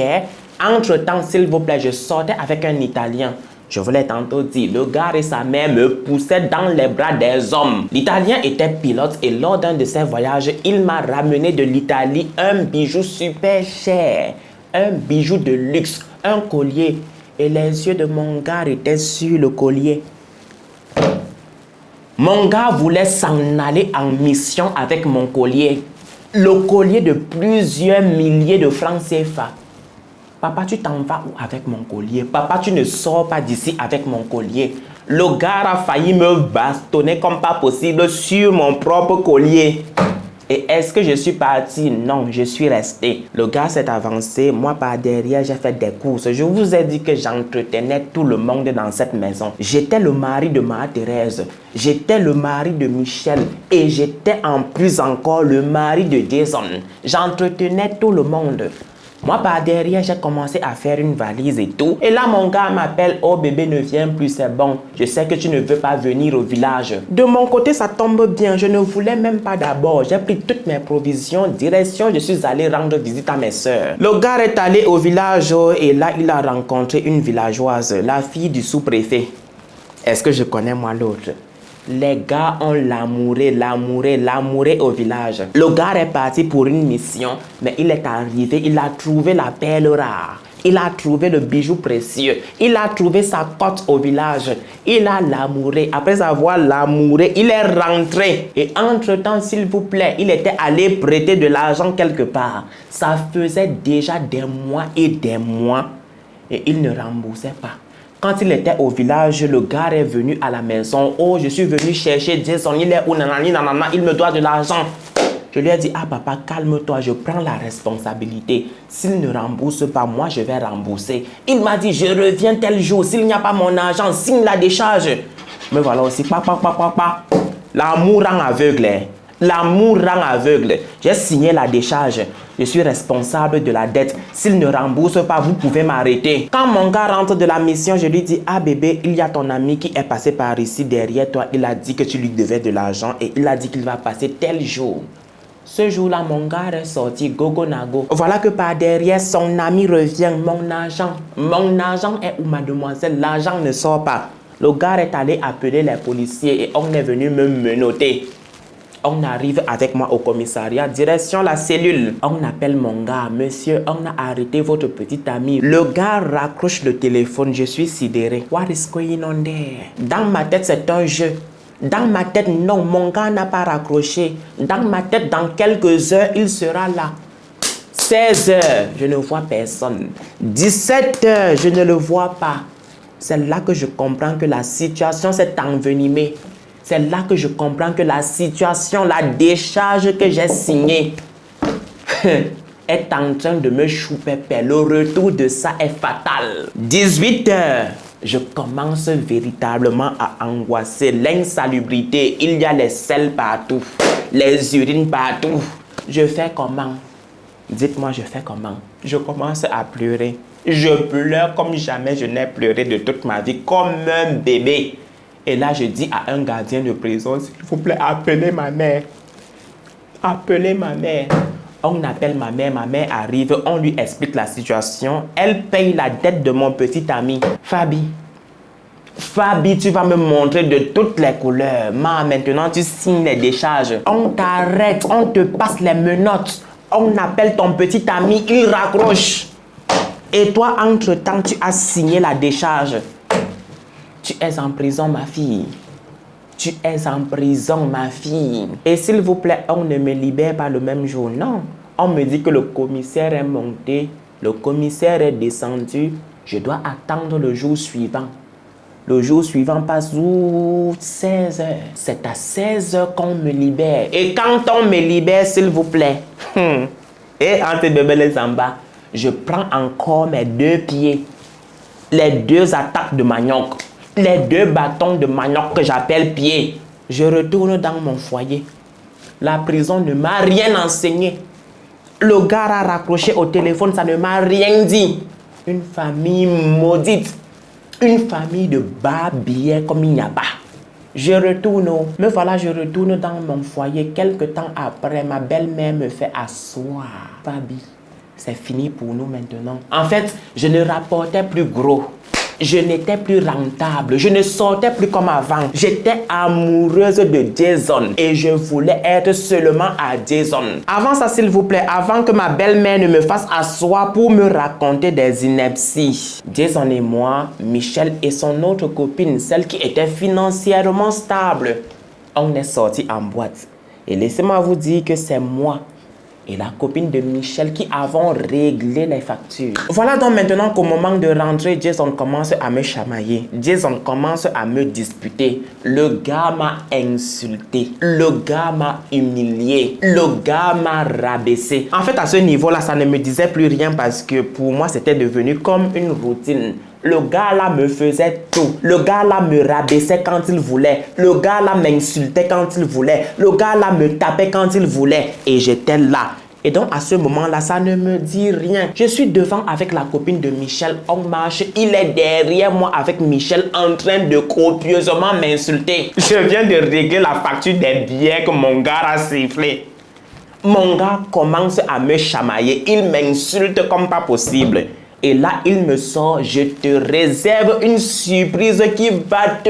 Entre-temps, s'il vous plaît, je sortais avec un Italien. Je vous l'ai tantôt dit, le gars et sa mère me poussaient dans les bras des hommes. L'Italien était pilote et lors d'un de ses voyages, il m'a ramené de l'Italie un bijou super cher. Un bijou de luxe, un collier. Et les yeux de mon gars étaient sur le collier. Mon gars voulait s'en aller en mission avec mon collier. Le collier de plusieurs milliers de francs CFA. Papa, tu t'en vas où avec mon collier? Papa, tu ne sors pas d'ici avec mon collier. Le gars a failli me bastonner comme pas possible sur mon propre collier. Et est-ce que je suis parti? Non, je suis resté. Le gars s'est avancé. Moi, par derrière, j'ai fait des courses. Je vous ai dit que j'entretenais tout le monde dans cette maison. J'étais le mari de Marie-Thérèse. J'étais le mari de Michel. Et j'étais en plus encore le mari de Jason. J'entretenais tout le monde. Moi, par derrière, j'ai commencé à faire une valise et tout. Et là, mon gars m'appelle. Oh, bébé, ne viens plus, c'est bon. Je sais que tu ne veux pas venir au village. De mon côté, ça tombe bien. Je ne voulais même pas d'abord. J'ai pris toutes mes provisions. Direction, je suis allé rendre visite à mes soeurs. Le gars est allé au village et là, il a rencontré une villageoise, la fille du sous-préfet. Est-ce que je connais moi l'autre? Les gars ont l'amouré au village. Le gars est parti pour une mission, mais il est arrivé, il a trouvé la perle rare. Il a trouvé le bijou précieux. Il a trouvé sa cote au village. Il a l'amouré. Après avoir l'amouré, il est rentré. Et entre-temps, s'il vous plaît, il était allé prêter de l'argent quelque part. Ça faisait déjà des mois et des mois. Et il ne remboursait pas. Quand il était au village, le gars est venu à la maison. Oh, je suis venu chercher Jason. Il est où, nanani, nanana, il me doit de l'argent. Je lui ai dit, ah papa, calme-toi, je prends la responsabilité. S'il ne rembourse pas, moi, je vais rembourser. Il m'a dit, je reviens tel jour. S'il n'y a pas mon argent, signe la décharge. Mais voilà aussi, papa. L'amour rend aveugle. L'amour rend aveugle. J'ai signé la décharge. Je suis responsable de la dette. S'il ne rembourse pas, vous pouvez m'arrêter. Quand mon gars rentre de la mission, je lui dis, ah bébé, il y a ton ami qui est passé par ici derrière toi. Il a dit que tu lui devais de l'argent et il a dit qu'il va passer tel jour. Ce jour-là, mon gars est sorti, gogo nago. Voilà que par derrière, son ami revient. Mon argent est où, mademoiselle? L'argent ne sort pas. Le gars est allé appeler les policiers et on est venu me menotter. On arrive avec moi au commissariat, direction la cellule. On appelle mon gars, monsieur, on a arrêté votre petit ami. Le gars raccroche le téléphone, je suis sidéré. What is going on there? Dans ma tête, c'est un jeu. Dans ma tête, non, mon gars n'a pas raccroché. Dans ma tête, dans quelques heures, il sera là. 16 heures, je ne vois personne. 17 heures, je ne le vois pas. C'est là que je comprends que la situation s'est envenimée. C'est là que je comprends que la situation, la décharge que j'ai signée est en train de me chouper. Le retour de ça est fatal. 18 heures, je commence véritablement à angoisser. L'insalubrité, il y a les selles partout, les urines partout. Je fais comment? Dites-moi, je fais comment? Je commence à pleurer. Je pleure comme jamais je n'ai pleuré de toute ma vie, comme un bébé. Et là, je dis à un gardien de prison, s'il vous plaît, appelez ma mère. Appelez ma mère. On appelle ma mère arrive, on lui explique la situation. Elle paye la dette de mon petit ami. Fabi, tu vas me montrer de toutes les couleurs. Maintenant, tu signes les décharges. On t'arrête, on te passe les menottes. On appelle ton petit ami, il raccroche. Et toi, entre-temps, tu as signé la décharge. Tu es en prison, ma fille. Tu es en prison, ma fille. Et s'il vous plaît, on ne me libère pas le même jour. Non. On me dit que le commissaire est monté. Le commissaire est descendu. Je dois attendre le jour suivant. Le jour suivant passe où 16 heures. C'est à 16 heures qu'on me libère. Et quand on me libère, s'il vous plaît, et entre bébé les zamba, je prends encore mes 2 pieds. Les 2 attaques de manioc. Les 2 bâtons de manioc que j'appelle pieds. Je retourne dans mon foyer. La prison ne m'a rien enseigné. Le gars a raccroché au téléphone, ça ne m'a rien dit. Une famille maudite. Une famille de bas billets comme il n'y a pas. Je retourne, me voilà, je retourne dans mon foyer. Quelque temps après, ma belle-mère me fait asseoir. Fabi, c'est fini pour nous maintenant. En fait, je ne rapportais plus gros. Je n'étais plus rentable. Je ne sortais plus comme avant. J'étais amoureuse de Jason et je voulais être seulement à Jason. Avant ça, s'il vous plaît, avant que ma belle-mère ne me fasse asseoir pour me raconter des inepties. Jason et moi, Michel et son autre copine, celle qui était financièrement stable, on est sortis en boîte. Et laissez-moi vous dire que c'est moi et la copine de Michel qui avons réglé les factures. Voilà donc maintenant qu'au moment de rentrer, Jason commence à me chamailler. Jason commence à me disputer. Le gars m'a insulté. Le gars m'a humilié. Le gars m'a rabaissé. En fait, à ce niveau-là, ça ne me disait plus rien parce que pour moi, c'était devenu comme une routine. Le gars là me faisait tout. Le gars là me rabaissait quand il voulait. Le gars là m'insultait quand il voulait. Le gars là me tapait quand il voulait. Et j'étais là. Et donc à ce moment-là, ça ne me dit rien. Je suis devant avec la copine de Michel. On marche. Il est derrière moi avec Michel en train de copieusement m'insulter. Je viens de régler la facture des billets que mon gars a sifflé. Mon gars commence à me chamailler. Il m'insulte comme pas possible. Et là, il me sort, je te réserve une surprise qui va te...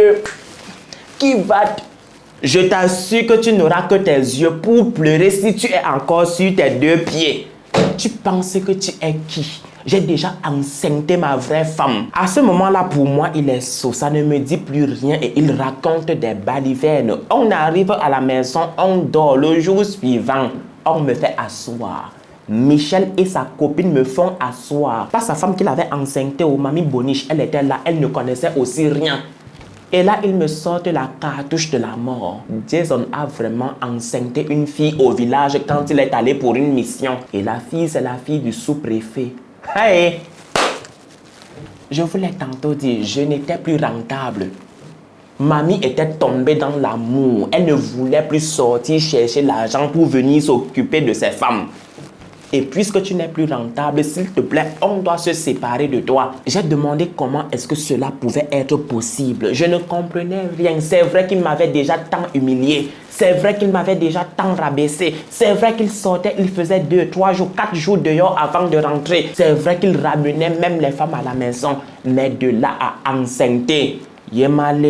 Je t'assure que tu n'auras que tes yeux pour pleurer si tu es encore sur tes deux pieds. Tu penses que tu es qui? J'ai déjà enceinté ma vraie femme. À ce moment-là, pour moi, il est sot. Ça ne me dit plus rien et il raconte des balivernes. On arrive à la maison, on dort. Le jour suivant, on me fait asseoir. Michel et sa copine me font asseoir. Pas sa femme qu'il avait enceintée au mamie Boniche. Elle était là, elle ne connaissait aussi rien. Et là, il me sort la cartouche de la mort. Jason a vraiment enceinté une fille au village quand il est allé pour une mission. Et la fille, c'est la fille du sous-préfet. Hey! Je vous l'ai tantôt dit, je n'étais plus rentable. Mamie était tombée dans l'amour. Elle ne voulait plus sortir chercher l'argent pour venir s'occuper de ses femmes. Et puisque tu n'es plus rentable, s'il te plaît, on doit se séparer de toi. J'ai demandé comment est-ce que cela pouvait être possible. Je ne comprenais rien. C'est vrai qu'il m'avait déjà tant humilié. C'est vrai qu'il m'avait déjà tant rabaissé. C'est vrai qu'il sortait, il faisait 2, 3 jours, 4 jours dehors avant de rentrer. C'est vrai qu'il ramenait même les femmes à la maison. Mais de là à enceinter, Yemale,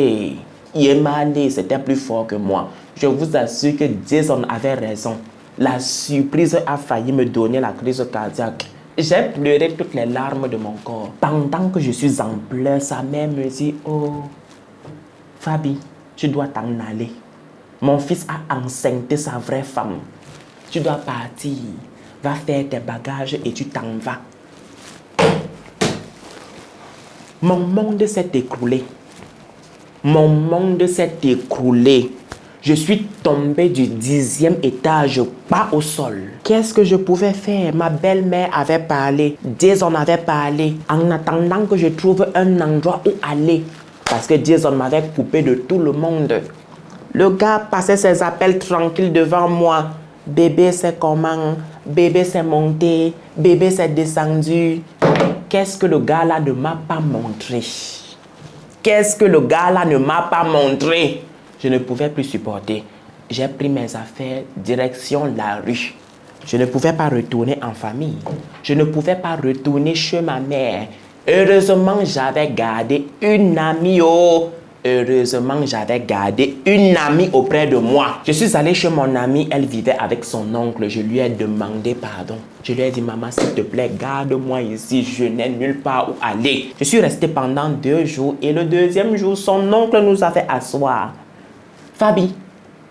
c'était plus fort que moi. Je vous assure que Jason avait raison. La surprise a failli me donner la crise cardiaque. J'ai pleuré toutes les larmes de mon corps. Pendant que je suis en pleurs, sa mère me dit, oh, Fabi, tu dois t'en aller. Mon fils a enceinté sa vraie femme. Tu dois partir. Va faire tes bagages et tu t'en vas. Mon monde s'est écroulé. Mon monde s'est écroulé. Je suis tombé du 10e étage, pas au sol. Qu'est-ce que je pouvais faire? Ma belle-mère avait parlé, Jason avait parlé, en attendant que je trouve un endroit où aller. Parce que Jason m'avait coupé de tout le monde. Le gars passait ses appels tranquilles devant moi. Bébé, c'est comment? Bébé, c'est monté. Bébé, c'est descendu. Qu'est-ce que le gars là ne m'a pas montré? Qu'est-ce que le gars là ne m'a pas montré? Je ne pouvais plus supporter. J'ai pris mes affaires, direction la rue. Je ne pouvais pas retourner en famille. Je ne pouvais pas retourner chez ma mère. Heureusement, j'avais gardé une amie. Heureusement, j'avais gardé une amie auprès de moi. Je suis allé chez mon amie, elle vivait avec son oncle. Je lui ai demandé pardon. Je lui ai dit, maman, s'il te plaît, garde-moi ici. Je n'ai nulle part où aller. Je suis resté pendant 2 jours et le 2e jour, son oncle nous a fait asseoir. Fabi,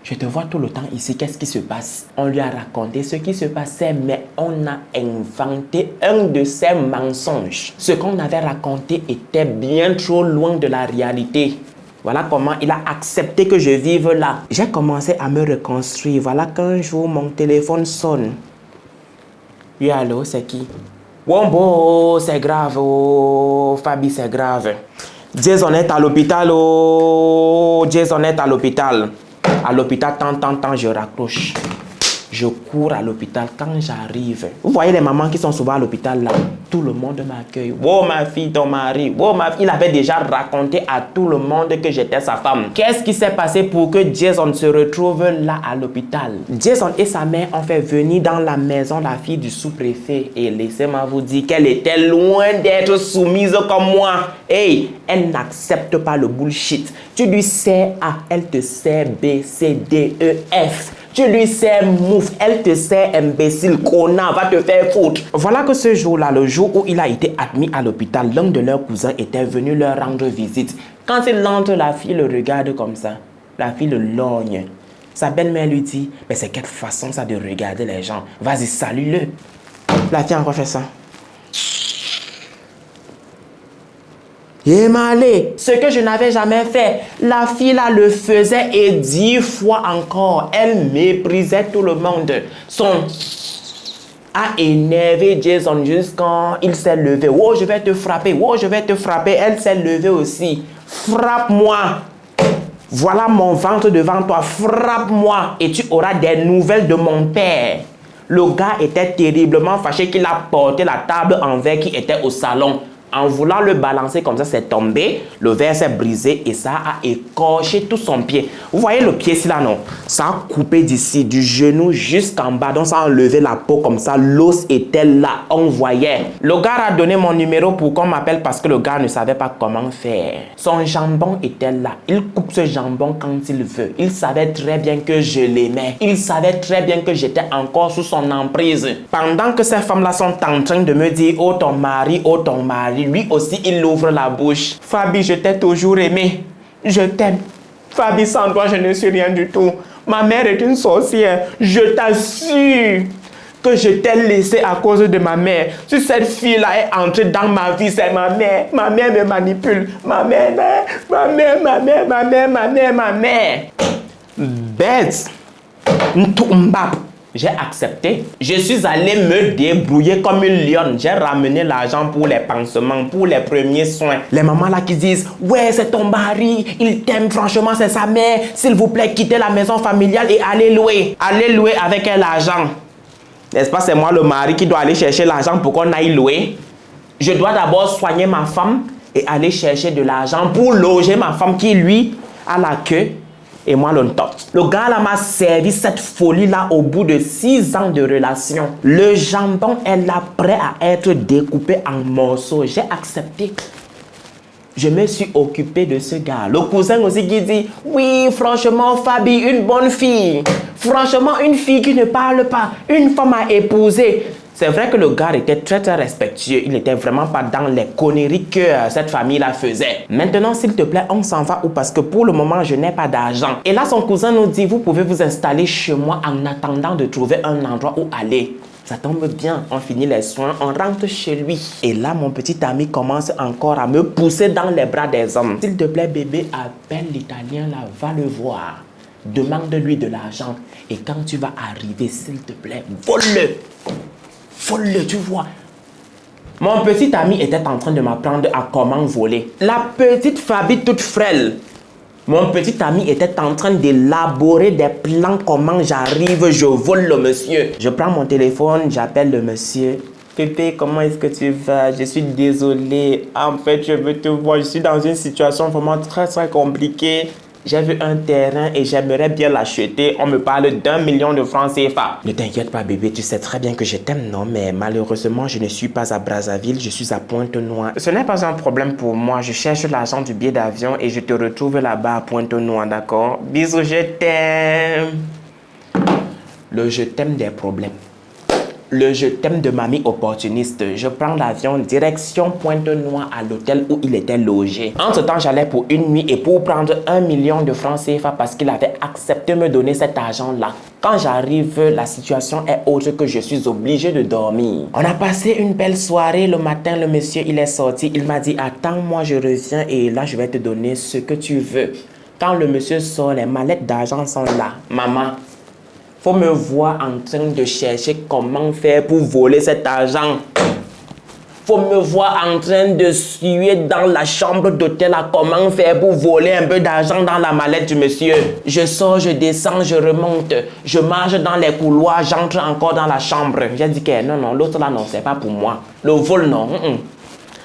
je te vois tout le temps ici, qu'est-ce qui se passe? On lui a raconté ce qui se passait, mais on a inventé un de ses mensonges. Ce qu'on avait raconté était bien trop loin de la réalité. Voilà comment il a accepté que je vive là. J'ai commencé à me reconstruire. Voilà qu'un jour, mon téléphone sonne. Oui, allô, c'est qui? Wombo, c'est grave. Oh, Fabi, c'est grave. Jason est à l'hôpital. Oh, Jason est à l'hôpital. À l'hôpital, tant, je raccroche. Je cours à l'hôpital. Quand j'arrive, vous voyez les mamans qui sont souvent à l'hôpital là. Tout le monde m'accueille. Oh ma fille, ton mari. Oh ma fille. Il avait déjà raconté à tout le monde que j'étais sa femme. Qu'est-ce qui s'est passé pour que Jason se retrouve là à l'hôpital? Jason et sa mère ont fait venir dans la maison la fille du sous-préfet. Et laissez-moi vous dire qu'elle était loin d'être soumise comme moi. Hey, elle n'accepte pas le bullshit. Tu lui sais A, elle te sait B, C, D, E, F. Tu lui sais mouf, elle te sait imbécile, connard, va te faire foutre. Voilà que ce jour-là, le jour où il a été admis à l'hôpital, l'un de leurs cousins était venu leur rendre visite. Quand il entre, la fille le regarde comme ça. La fille le lorgne. Sa belle-mère lui dit, mais c'est quelle façon ça de regarder les gens? Vas-y, salue-le. La fille a encore fait ça. Et m'allez, ce que je n'avais jamais fait, la fille là le faisait et 10 fois encore. Elle méprisait tout le monde. A énervé Jason jusqu'à il s'est levé. Oh, je vais te frapper. Oh, je vais te frapper. Elle s'est levée aussi. Frappe-moi. Voilà mon ventre devant toi. Frappe-moi et tu auras des nouvelles de mon père. Le gars était terriblement fâché qu'il a porté la table en verre qui était au salon. En voulant le balancer comme ça, c'est tombé. Le verre s'est brisé et ça a écorché tout son pied. Vous voyez le pied ici là, non? Ça a coupé d'ici, du genou jusqu'en bas. Donc ça a enlevé la peau comme ça. L'os était là, on voyait. Le gars a donné mon numéro pour qu'on m'appelle parce que le gars ne savait pas comment faire. Son jambon était là. Il coupe ce jambon quand il veut. Il savait très bien que je l'aimais. Il savait très bien que j'étais encore sous son emprise. Pendant que ces femmes-là sont en train de me dire « Oh ton mari, oh ton mari », lui aussi, il ouvre la bouche. Fabi, je t'ai toujours aimé. Je t'aime. Fabi, sans toi, je ne suis rien du tout. Ma mère est une sorcière. Je t'assure que je t'ai laissé à cause de ma mère. Si cette fille-là est entrée dans ma vie, c'est ma mère. Ma mère me manipule. Ma mère. Bête. Ntumbap. J'ai accepté. Je suis allé me débrouiller comme une lionne. J'ai ramené l'argent pour les pansements, pour les premiers soins. Les mamans là qui disent, ouais, c'est ton mari, il t'aime, franchement, c'est sa mère. S'il vous plaît, quittez la maison familiale et allez louer. Allez louer avec elle l'argent. N'est-ce pas, c'est moi le mari qui doit aller chercher l'argent pour qu'on aille louer. Je dois d'abord soigner ma femme et aller chercher de l'argent pour loger ma femme qui, lui, a la queue. Et moi, le top. Le gars là m'a servi cette folie-là au bout de 6 ans de relation. Le jambon est là prêt à être découpé en morceaux. J'ai accepté. Je me suis occupé de ce gars. Le cousin aussi qui dit, oui, franchement, Fabi, une bonne fille. Franchement, une fille qui ne parle pas. Une femme à épouser. C'est vrai que le gars était très respectueux. Il n'était vraiment pas dans les conneries que cette famille-là faisait. Maintenant, s'il te plaît, on s'en va où? Parce que pour le moment, je n'ai pas d'argent. Et là, son cousin nous dit, vous pouvez vous installer chez moi en attendant de trouver un endroit où aller. Ça tombe bien, on finit les soins, on rentre chez lui. Et là, mon petit ami commence encore à me pousser dans les bras des hommes. S'il te plaît, bébé, appelle l'Italien là, va le voir. Demande-lui de l'argent. Et quand tu vas arriver, s'il te plaît, vole-le. Vole-le, tu vois. Mon petit ami était en train de m'apprendre à comment voler. La petite Fabi toute frêle. Mon petit ami était en train d'élaborer des plans comment j'arrive, je vole le monsieur. Je prends mon téléphone, j'appelle le monsieur. Pépé, comment est-ce que tu vas? Je suis désolé. En fait, je veux te voir. Je suis dans une situation vraiment très compliquée. J'ai vu un terrain et j'aimerais bien l'acheter. On me parle d'1 million de francs CFA. Ne t'inquiète pas, bébé. Tu sais très bien que je t'aime, non? Mais malheureusement, je ne suis pas à Brazzaville. Je suis à Pointe-Noire. Ce n'est pas un problème pour moi. Je cherche l'argent du billet d'avion et je te retrouve là-bas à Pointe-Noire, d'accord? Bisous, je t'aime. Le je t'aime des problèmes. Le je t'aime de mamie opportuniste. Je prends l'avion direction Pointe-Noire à l'hôtel où il était logé. Entre-temps, j'allais pour une nuit et pour prendre 1 million de francs CFA parce qu'il avait accepté de me donner cet argent-là. Quand j'arrive, la situation est autre que je suis obligé de dormir. On a passé une belle soirée. Le matin, le monsieur, il est sorti. Il m'a dit, attends, moi je reviens et là, je vais te donner ce que tu veux. Quand le monsieur sort, les mallettes d'argent sont là. Maman, faut me voir en train de chercher comment faire pour voler cet argent. Faut me voir en train de suer dans la chambre d'hôtel à comment faire pour voler un peu d'argent dans la mallette du monsieur. Je sors, je descends, je remonte. Je marche dans les couloirs, j'entre encore dans la chambre. J'ai dit que non, l'autre là, non, c'est pas pour moi. Le vol, non,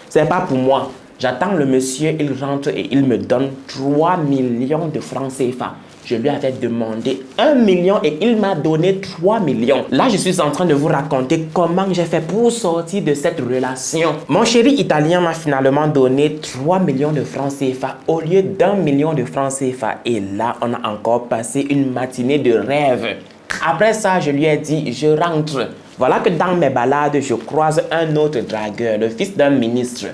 c'est pas pour moi. J'attends le monsieur, il rentre et il me donne 3 millions de francs CFA. Je lui avais demandé 1 million et il m'a donné 3 millions. Là, je suis en train de vous raconter comment j'ai fait pour sortir de cette relation. Mon chéri italien m'a finalement donné 3 millions de francs CFA au lieu d'1 million de francs CFA. Et là, on a encore passé une matinée de rêve. Après ça, je lui ai dit, je rentre. Voilà que dans mes balades, je croise un autre dragueur, le fils d'un ministre.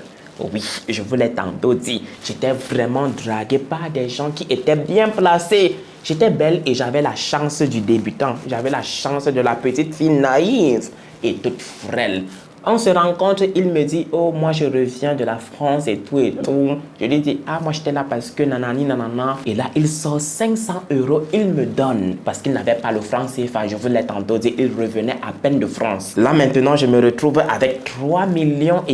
Oui, je vous l'ai tantôt dit, j'étais vraiment dragué par des gens qui étaient bien placés, J'étais belle et j'avais la chance du débutant. J'avais la chance de la petite fille naïve et toute frêle. On se rencontre, il me dit, oh, moi je reviens de la France et tout et tout. Je lui dis, ah, moi j'étais là parce que nanani nanana. Et là, il sort 500 €, il me donne parce qu'il n'avait pas le franc CFA. Je vous l'ai tantôt dit, il revenait à peine de France. Là maintenant, je me retrouve avec 3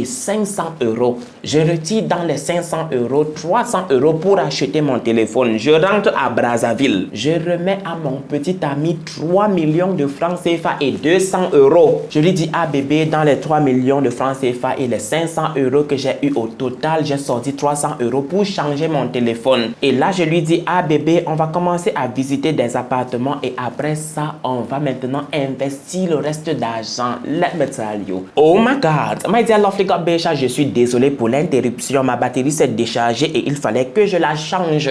500 000 €. Je retire dans les 500 €, 300 € pour acheter mon téléphone. Je rentre à Brazzaville. Je remets à mon petit ami 3 millions de francs CFA et 200 €. Je lui dis, ah bébé, dans les 3 millions de francs CFA et les 500 € que j'ai eu au total, j'ai sorti 300 € pour changer mon téléphone. Et là, je lui dis, ah bébé, on va commencer à visiter des appartements et après ça, on va maintenant investir le reste d'argent. Let me tell you. Oh my God. My dear lovely God, Besha, je suis désolé pour l'interruption. Ma batterie s'est déchargée et il fallait que je la change.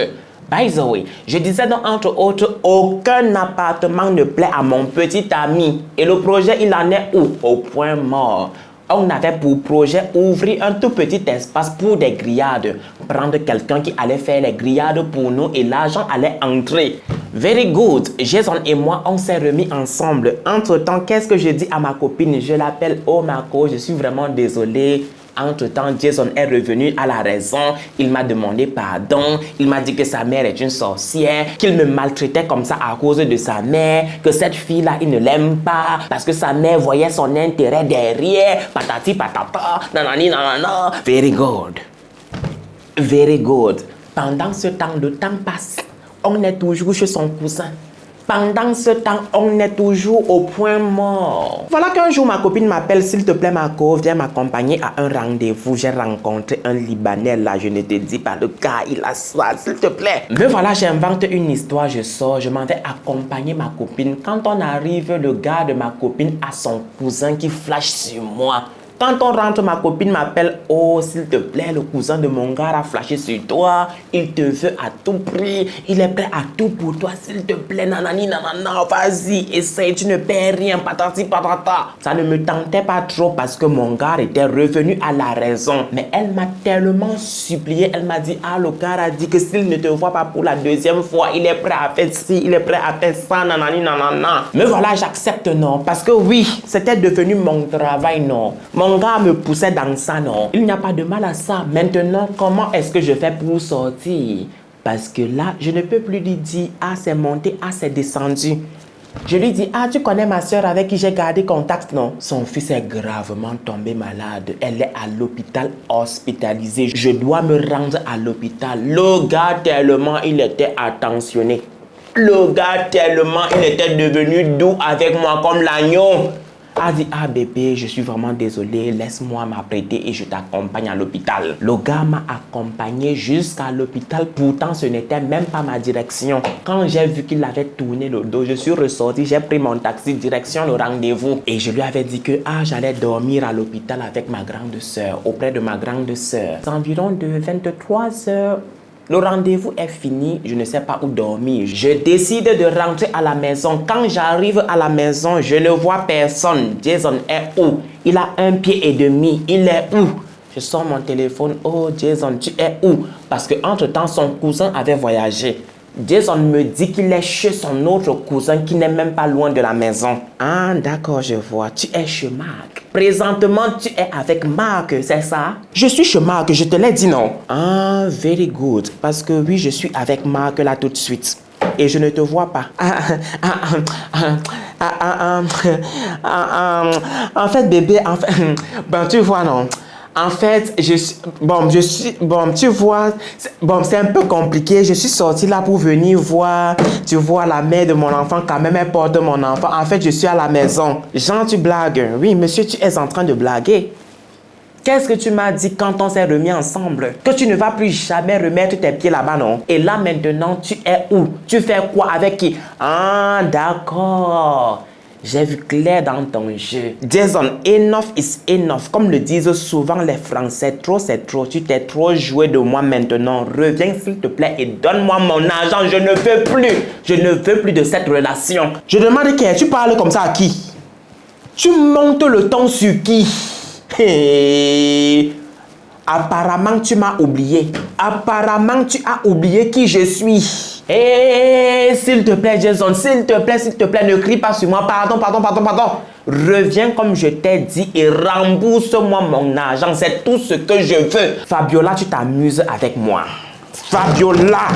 By the way, je disais donc entre autres, aucun appartement ne plaît à mon petit ami. Et le projet, il en est où? Au point mort. On avait pour projet ouvrir un tout petit espace pour des grillades. Prendre quelqu'un qui allait faire les grillades pour nous et l'argent allait entrer. Very good. Jason et moi, on s'est remis ensemble. Entre-temps, qu'est-ce que je dis à ma copine? Je l'appelle, oh Marco, je suis vraiment désolé. Entre-temps, Jason est revenu à la raison. Il m'a demandé pardon. Il m'a dit que sa mère est une sorcière, qu'il me maltraitait comme ça à cause de sa mère, que cette fille-là, il ne l'aime pas parce que sa mère voyait son intérêt derrière. Patati patata, nanani nanana. Very good. Very good. Pendant ce temps, le temps passe. On est toujours chez son cousin. Pendant ce temps, on est toujours au point mort. Voilà qu'un jour, ma copine m'appelle, s'il te plaît, Marco, viens m'accompagner à un rendez-vous. J'ai rencontré un Libanais là, je ne te dis pas, le gars, il a ça, s'il te plaît. Mais voilà, j'invente une histoire, je sors, je m'en vais accompagner ma copine. Quand on arrive, le gars de ma copine a son cousin qui flash sur moi. Quand on rentre, ma copine m'appelle, oh, s'il te plaît, le cousin de mon gars a flashé sur toi. Il te veut à tout prix. Il est prêt à tout pour toi, s'il te plaît. Nanani, nanana, vas-y, essaye, tu ne perds rien, patati, patata. Ça ne me tentait pas trop parce que mon gars était revenu à la raison. Mais elle m'a tellement supplié. Elle m'a dit, ah, le gars a dit que s'il ne te voit pas pour la deuxième fois, il est prêt à faire ci, il est prêt à faire ça, nanani, nanana. Mais voilà, j'accepte, non. Parce que oui, c'était devenu mon travail, non. Mon gars me poussait dans ça, non. Il n'y a pas de mal à ça. Maintenant, comment est-ce que je fais pour sortir? Parce que là, je ne peux plus lui dire, ah, c'est monté, ah, c'est descendu. Je lui dis, ah, tu connais ma soeur avec qui j'ai gardé contact, non? Son fils est gravement tombé malade. Elle est à l'hôpital hospitalisée. Je dois me rendre à l'hôpital. Le gars, tellement il était attentionné. Le gars, tellement il était devenu doux avec moi comme l'agneau. A dit, ah bébé, je suis vraiment désolé, laisse-moi m'apprêter et je t'accompagne à l'hôpital. Le gars m'a accompagné jusqu'à l'hôpital, pourtant ce n'était même pas ma direction. Quand j'ai vu qu'il avait tourné le dos, je suis ressorti, j'ai pris mon taxi direction le rendez-vous. Et je lui avais dit que j'allais dormir à l'hôpital avec ma grande soeur, auprès de ma grande soeur. C'est environ de 23 heures. Le rendez-vous est fini, je ne sais pas où dormir. Je décide de rentrer à la maison. Quand j'arrive à la maison, je ne vois personne. Jason est où? Il a 1,5 pied. Il est où? Je sors mon téléphone. Oh Jason, tu es où? Parce qu'entre-temps, son cousin avait voyagé. Jason me dit qu'il est chez son autre cousin qui n'est même pas loin de la maison. Ah, d'accord, je vois. Tu es chez Marc. Présentement, tu es avec Marc, c'est ça? Je suis chez Marc, je te l'ai dit, non? Ah, very good. Parce que oui, je suis avec Marc là tout de suite. Et je ne te vois pas. En fait, bébé, en fait, ben tu vois, non? En fait, tu vois, c'est un peu compliqué. Je suis sortie là pour venir voir, tu vois, la mère de mon enfant, quand même, elle porte mon enfant. En fait, je suis à la maison. Jean, tu blagues. Oui, monsieur, tu es en train de blaguer. Qu'est-ce que tu m'as dit quand on s'est remis ensemble? Que tu ne vas plus jamais remettre tes pieds là-bas, non? Et là, maintenant, tu es où? Tu fais quoi? Avec qui? Ah, d'accord. J'ai vu clair dans ton jeu. Jason, enough is enough. Comme le disent souvent les Français, trop c'est trop. Tu t'es trop joué de moi maintenant. Reviens s'il te plaît et donne-moi mon argent. Je ne veux plus. Je ne veux plus de cette relation. Je demande qui? Tu parles comme ça à qui? Tu montes le ton sur qui? Hey. Apparemment, tu m'as oublié. Apparemment, tu as oublié qui je suis. Hé, s'il te plaît, Jason, s'il te plaît, ne crie pas sur moi. Pardon. Reviens comme je t'ai dit et rembourse-moi mon argent. C'est tout ce que je veux. Fabiola, tu t'amuses avec moi. Fabiola,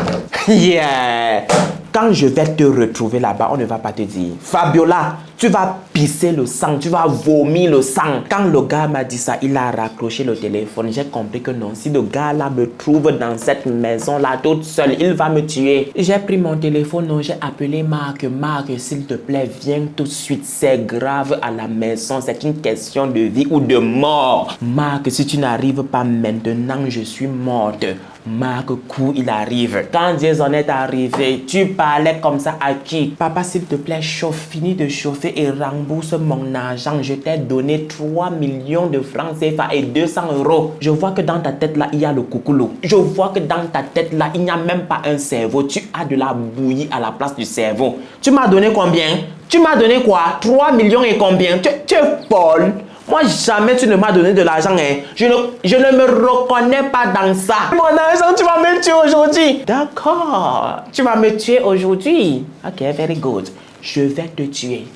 yeah. Quand je vais te retrouver là-bas, on ne va pas te dire Fabiola, tu vas pisser le sang, tu vas vomir le sang. Quand le gars m'a dit ça, il a raccroché le téléphone. J'ai compris que non, si le gars là me trouve dans cette maison-là toute seule, il va me tuer. J'ai pris mon téléphone, non, j'ai appelé Marc. Marc, s'il te plaît, viens tout de suite. C'est grave à la maison, c'est une question de vie ou de mort. Marc, si tu n'arrives pas maintenant, je suis morte. Marc, coup, il arrive. Quand Jason est arrivé, tu parlais comme ça à qui? Papa, s'il te plaît, chauffe, finis de chauffer et rembourse mon argent. Je t'ai donné 3 millions de francs CFA et 200 euros. Je vois que dans ta tête là, il y a le coucoulou. Je vois que dans ta tête là, il n'y a même pas un cerveau. Tu as de la bouillie à la place du cerveau. Tu m'as donné combien? Tu m'as donné quoi? 3 millions et combien? Tu es folle. Moi, jamais tu ne m'as donné de l'argent. Hein. Je ne me reconnais pas dans ça. Mon argent, tu vas me tuer aujourd'hui. D'accord. Tu vas me tuer aujourd'hui. Ok, very good. Je vais te tuer.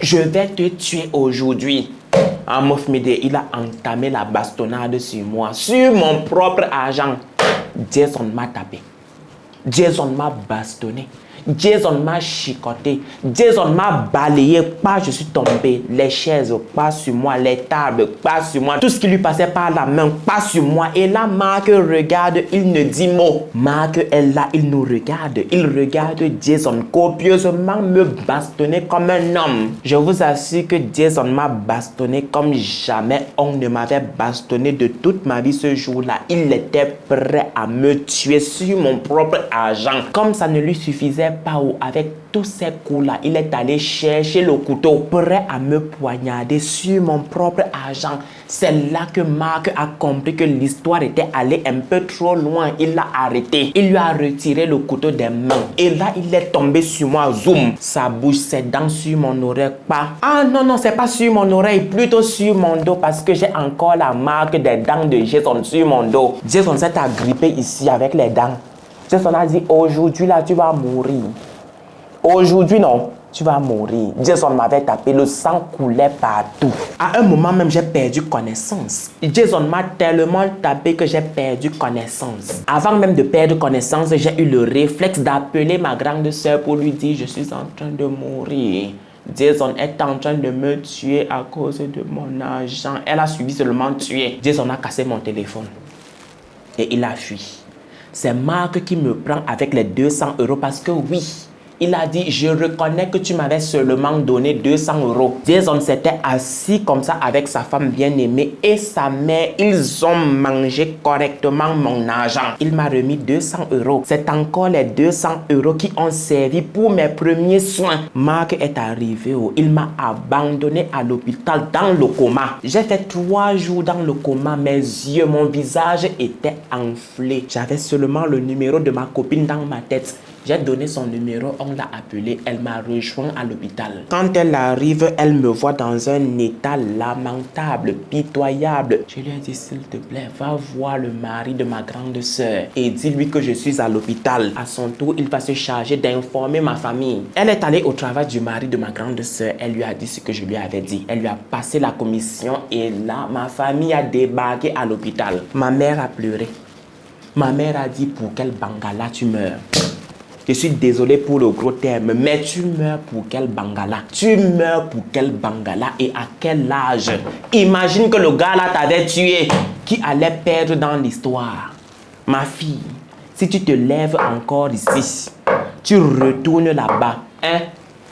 Je vais te tuer aujourd'hui. Amof Mide, il a entamé la bastonnade sur moi. Sur mon propre argent. Jason m'a tapé. Jason m'a bastonné. Jason m'a chicoté. Jason m'a balayé. Pas, je suis tombé. Les chaises, pas sur moi. Les tables, pas sur moi. Tout ce qui lui passait par la main, pas sur moi. Et là, Marc regarde, il ne dit mot. Marc est là, il nous regarde. Il regarde Jason copieusement me bastonner comme un homme. Je vous assure que Jason m'a bastonné comme jamais on ne m'avait bastonné de toute ma vie ce jour-là. Il était prêt à me tuer sur mon propre argent. Comme ça ne lui suffisait pas, ou avec tous ces coups-là, il est allé chercher le couteau, prêt à me poignarder sur mon propre argent. C'est là que Marc a compris que l'histoire était allée un peu trop loin. Il l'a arrêté. Il lui a retiré le couteau des mains. Et là, il est tombé sur moi. Zoom. Sa bouche, ses dents sur mon oreille. Pas. Ah non, c'est pas sur mon oreille, plutôt sur mon dos parce que j'ai encore la marque des dents de Jason sur mon dos. Jason s'est agrippé ici avec les dents. Jason a dit, aujourd'hui là, tu vas mourir. Aujourd'hui, non, tu vas mourir. Jason m'avait tapé, le sang coulait partout. À un moment même, j'ai perdu connaissance. Jason m'a tellement tapé que j'ai perdu connaissance. Avant même de perdre connaissance, j'ai eu le réflexe d'appeler ma grande soeur pour lui dire, je suis en train de mourir. Jason est en train de me tuer à cause de mon argent. Elle a suivi seulement tuer. Jason a cassé mon téléphone. Et il a fui. C'est Marc qui me prend avec les 200 euros parce que oui, il a dit, je reconnais que tu m'avais seulement donné 200 euros. Jason s'était assis comme ça avec sa femme bien-aimée et sa mère. Ils ont mangé correctement mon argent. Il m'a remis 200 euros. C'est encore les 200 euros qui ont servi pour mes premiers soins. Marc est arrivé. Il m'a abandonné à l'hôpital dans le coma. J'ai fait 3 jours dans le coma. Mes yeux, mon visage était enflé. J'avais seulement le numéro de ma copine dans ma tête. J'ai donné son numéro, on l'a appelée, elle m'a rejoint à l'hôpital. Quand elle arrive, elle me voit dans un état lamentable, pitoyable. Je lui ai dit, s'il te plaît, va voir le mari de ma grande sœur et dis-lui que je suis à l'hôpital. À son tour, il va se charger d'informer ma famille. Elle est allée au travail du mari de ma grande sœur. Elle lui a dit ce que je lui avais dit. Elle lui a passé la commission et là, ma famille a débarqué à l'hôpital. Ma mère a pleuré. Ma mère a dit, pour quel bangala tu meurs? Je suis désolé pour le gros terme, mais tu meurs pour quel bangala? Tu meurs pour quel bangala et à quel âge? Imagine que le gars là t'avait tué, qui allait perdre dans l'histoire. Ma fille, si tu te lèves encore ici, tu retournes là-bas, hein?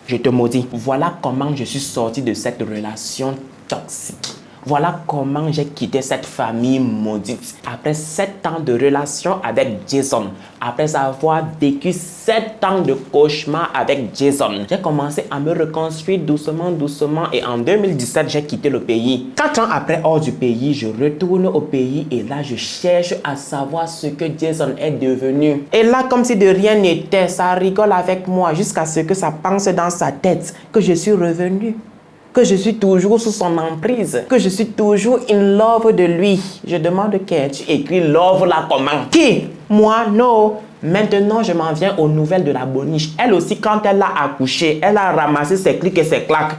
Je te maudis. Voilà comment je suis sorti de cette relation toxique. Voilà comment j'ai quitté cette famille maudite. Après 7 ans de relation avec Jason, après avoir vécu 7 ans de cauchemar avec Jason, j'ai commencé à me reconstruire doucement et en 2017, j'ai quitté le pays. 4 ans après, hors du pays, je retourne au pays et là, je cherche à savoir ce que Jason est devenu. Et là, comme si de rien n'était, ça rigole avec moi jusqu'à ce que ça pense dans sa tête que je suis revenu. que je suis toujours sous son emprise, que je suis toujours in love de lui. Je demande qui tu écris love là comment? Qui? Moi? Non. Maintenant, je m'en viens aux nouvelles de la boniche. Elle aussi, quand elle a accouché, elle a ramassé ses clics et ses claques.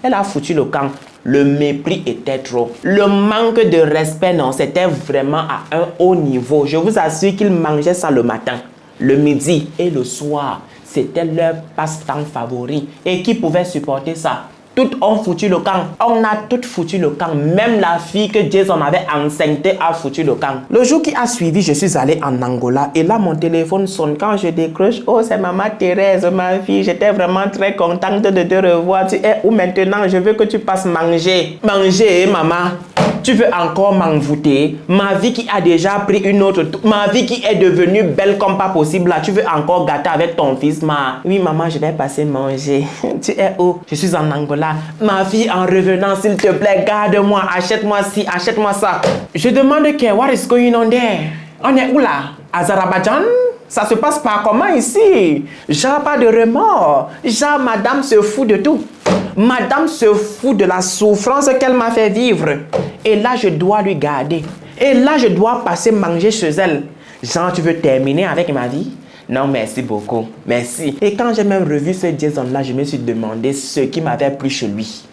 Elle a foutu le camp. Le mépris était trop. Le manque de respect, non, c'était vraiment à un haut niveau. Je vous assure qu'ils mangeaient ça le matin, le midi et le soir. C'était leur passe-temps favori. Et qui pouvait supporter ça? Toutes ont foutu le camp. On a toutes foutu le camp. Même la fille que Jason avait enceintée a foutu le camp. Le jour qui a suivi, je suis allé en Angola. Et là, mon téléphone sonne. Quand je décroche, oh, c'est maman Thérèse, ma fille. J'étais vraiment très contente de te revoir. Tu es où maintenant? Je veux que tu passes manger. Manger, maman. Tu veux encore m'envoûter? Ma vie qui a déjà pris une autre... Ma vie qui est devenue belle comme pas possible. Là, tu veux encore gâter avec ton fils, ma... Oui, maman, je vais passer manger. Tu es où? Je suis en Angola. Ma fille, en revenant, s'il te plaît, garde-moi. Achète-moi ci, achète-moi ça. Je demande que, what is going on there? On est où là? Azerbaïdjan? Ça se passe pas comment ici? Genre pas de remords. Genre, madame se fout de tout. Madame se fout de la souffrance qu'elle m'a fait vivre. Et là, je dois lui garder. Et là, je dois passer manger chez elle. Genre, tu veux terminer avec ma vie? Non, merci beaucoup. Merci. Et quand j'ai même revu ce Jason-là, je me suis demandé ce qui m'avait plu chez lui.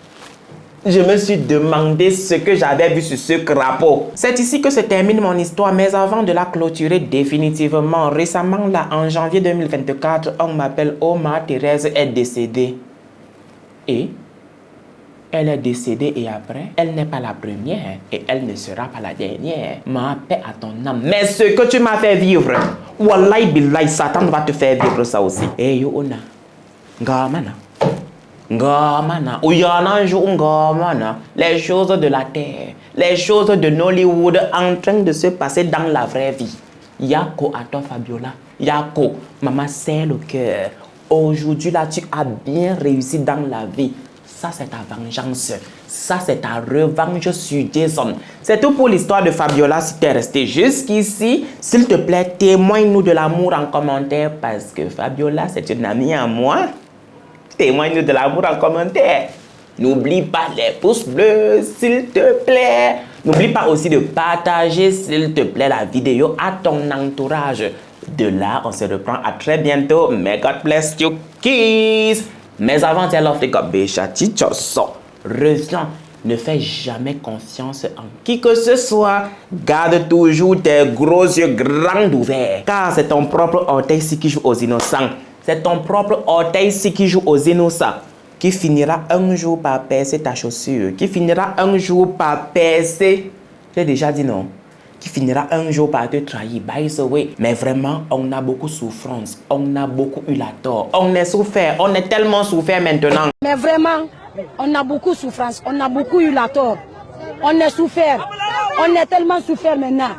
Je me suis demandé ce que j'avais vu sur ce crapaud. C'est ici que se termine mon histoire, mais avant de la clôturer définitivement, récemment, là, en janvier 2024, on m'appelle Oma Thérèse est décédée. Et elle est décédée et après, elle n'est pas la première et elle ne sera pas la dernière. Ma paix à ton âme. Mais ce que tu m'as fait vivre, wallahi billahi, Satan va te faire vivre ça aussi. Eh yo, ona. Ngamana. Ngamana. Uyana jo ngamana. Les choses de la terre, les choses de Nollywood en train de se passer dans la vraie vie. Yako à toi, Fabiola. Yako, maman, serre le cœur. Aujourd'hui, là, tu as bien réussi dans la vie. Ça, c'est ta vengeance. Ça, c'est ta revanche sur Jason. C'est tout pour l'histoire de Fabiola. Si tu es resté jusqu'ici, s'il te plaît, témoigne-nous de l'amour en commentaire parce que Fabiola, c'est une amie à moi. Témoigne-nous de l'amour en commentaire. N'oublie pas les pouces bleus, s'il te plaît. N'oublie pas aussi de partager, s'il te plaît, la vidéo à ton entourage. De là, on se reprend à très bientôt. May God bless you, kids. Mais avant, tell of the God, reviens. Ne fais jamais confiance en qui que ce soit. Garde toujours tes gros yeux grands ouverts. Car c'est ton propre orteil qui joue aux innocents. C'est ton propre orteil qui joue aux innocents. Qui finira un jour par percer ta chaussure. Qui finira un jour par percer. J'ai déjà dit non. Qui finira un jour par te trahir. By the way. Mais vraiment, on a beaucoup de souffrance. On a beaucoup eu la tort. On est souffert. On est tellement souffert maintenant. Mais vraiment, on a beaucoup de souffrance. On a beaucoup eu la tort. On est souffert. On est tellement souffert maintenant.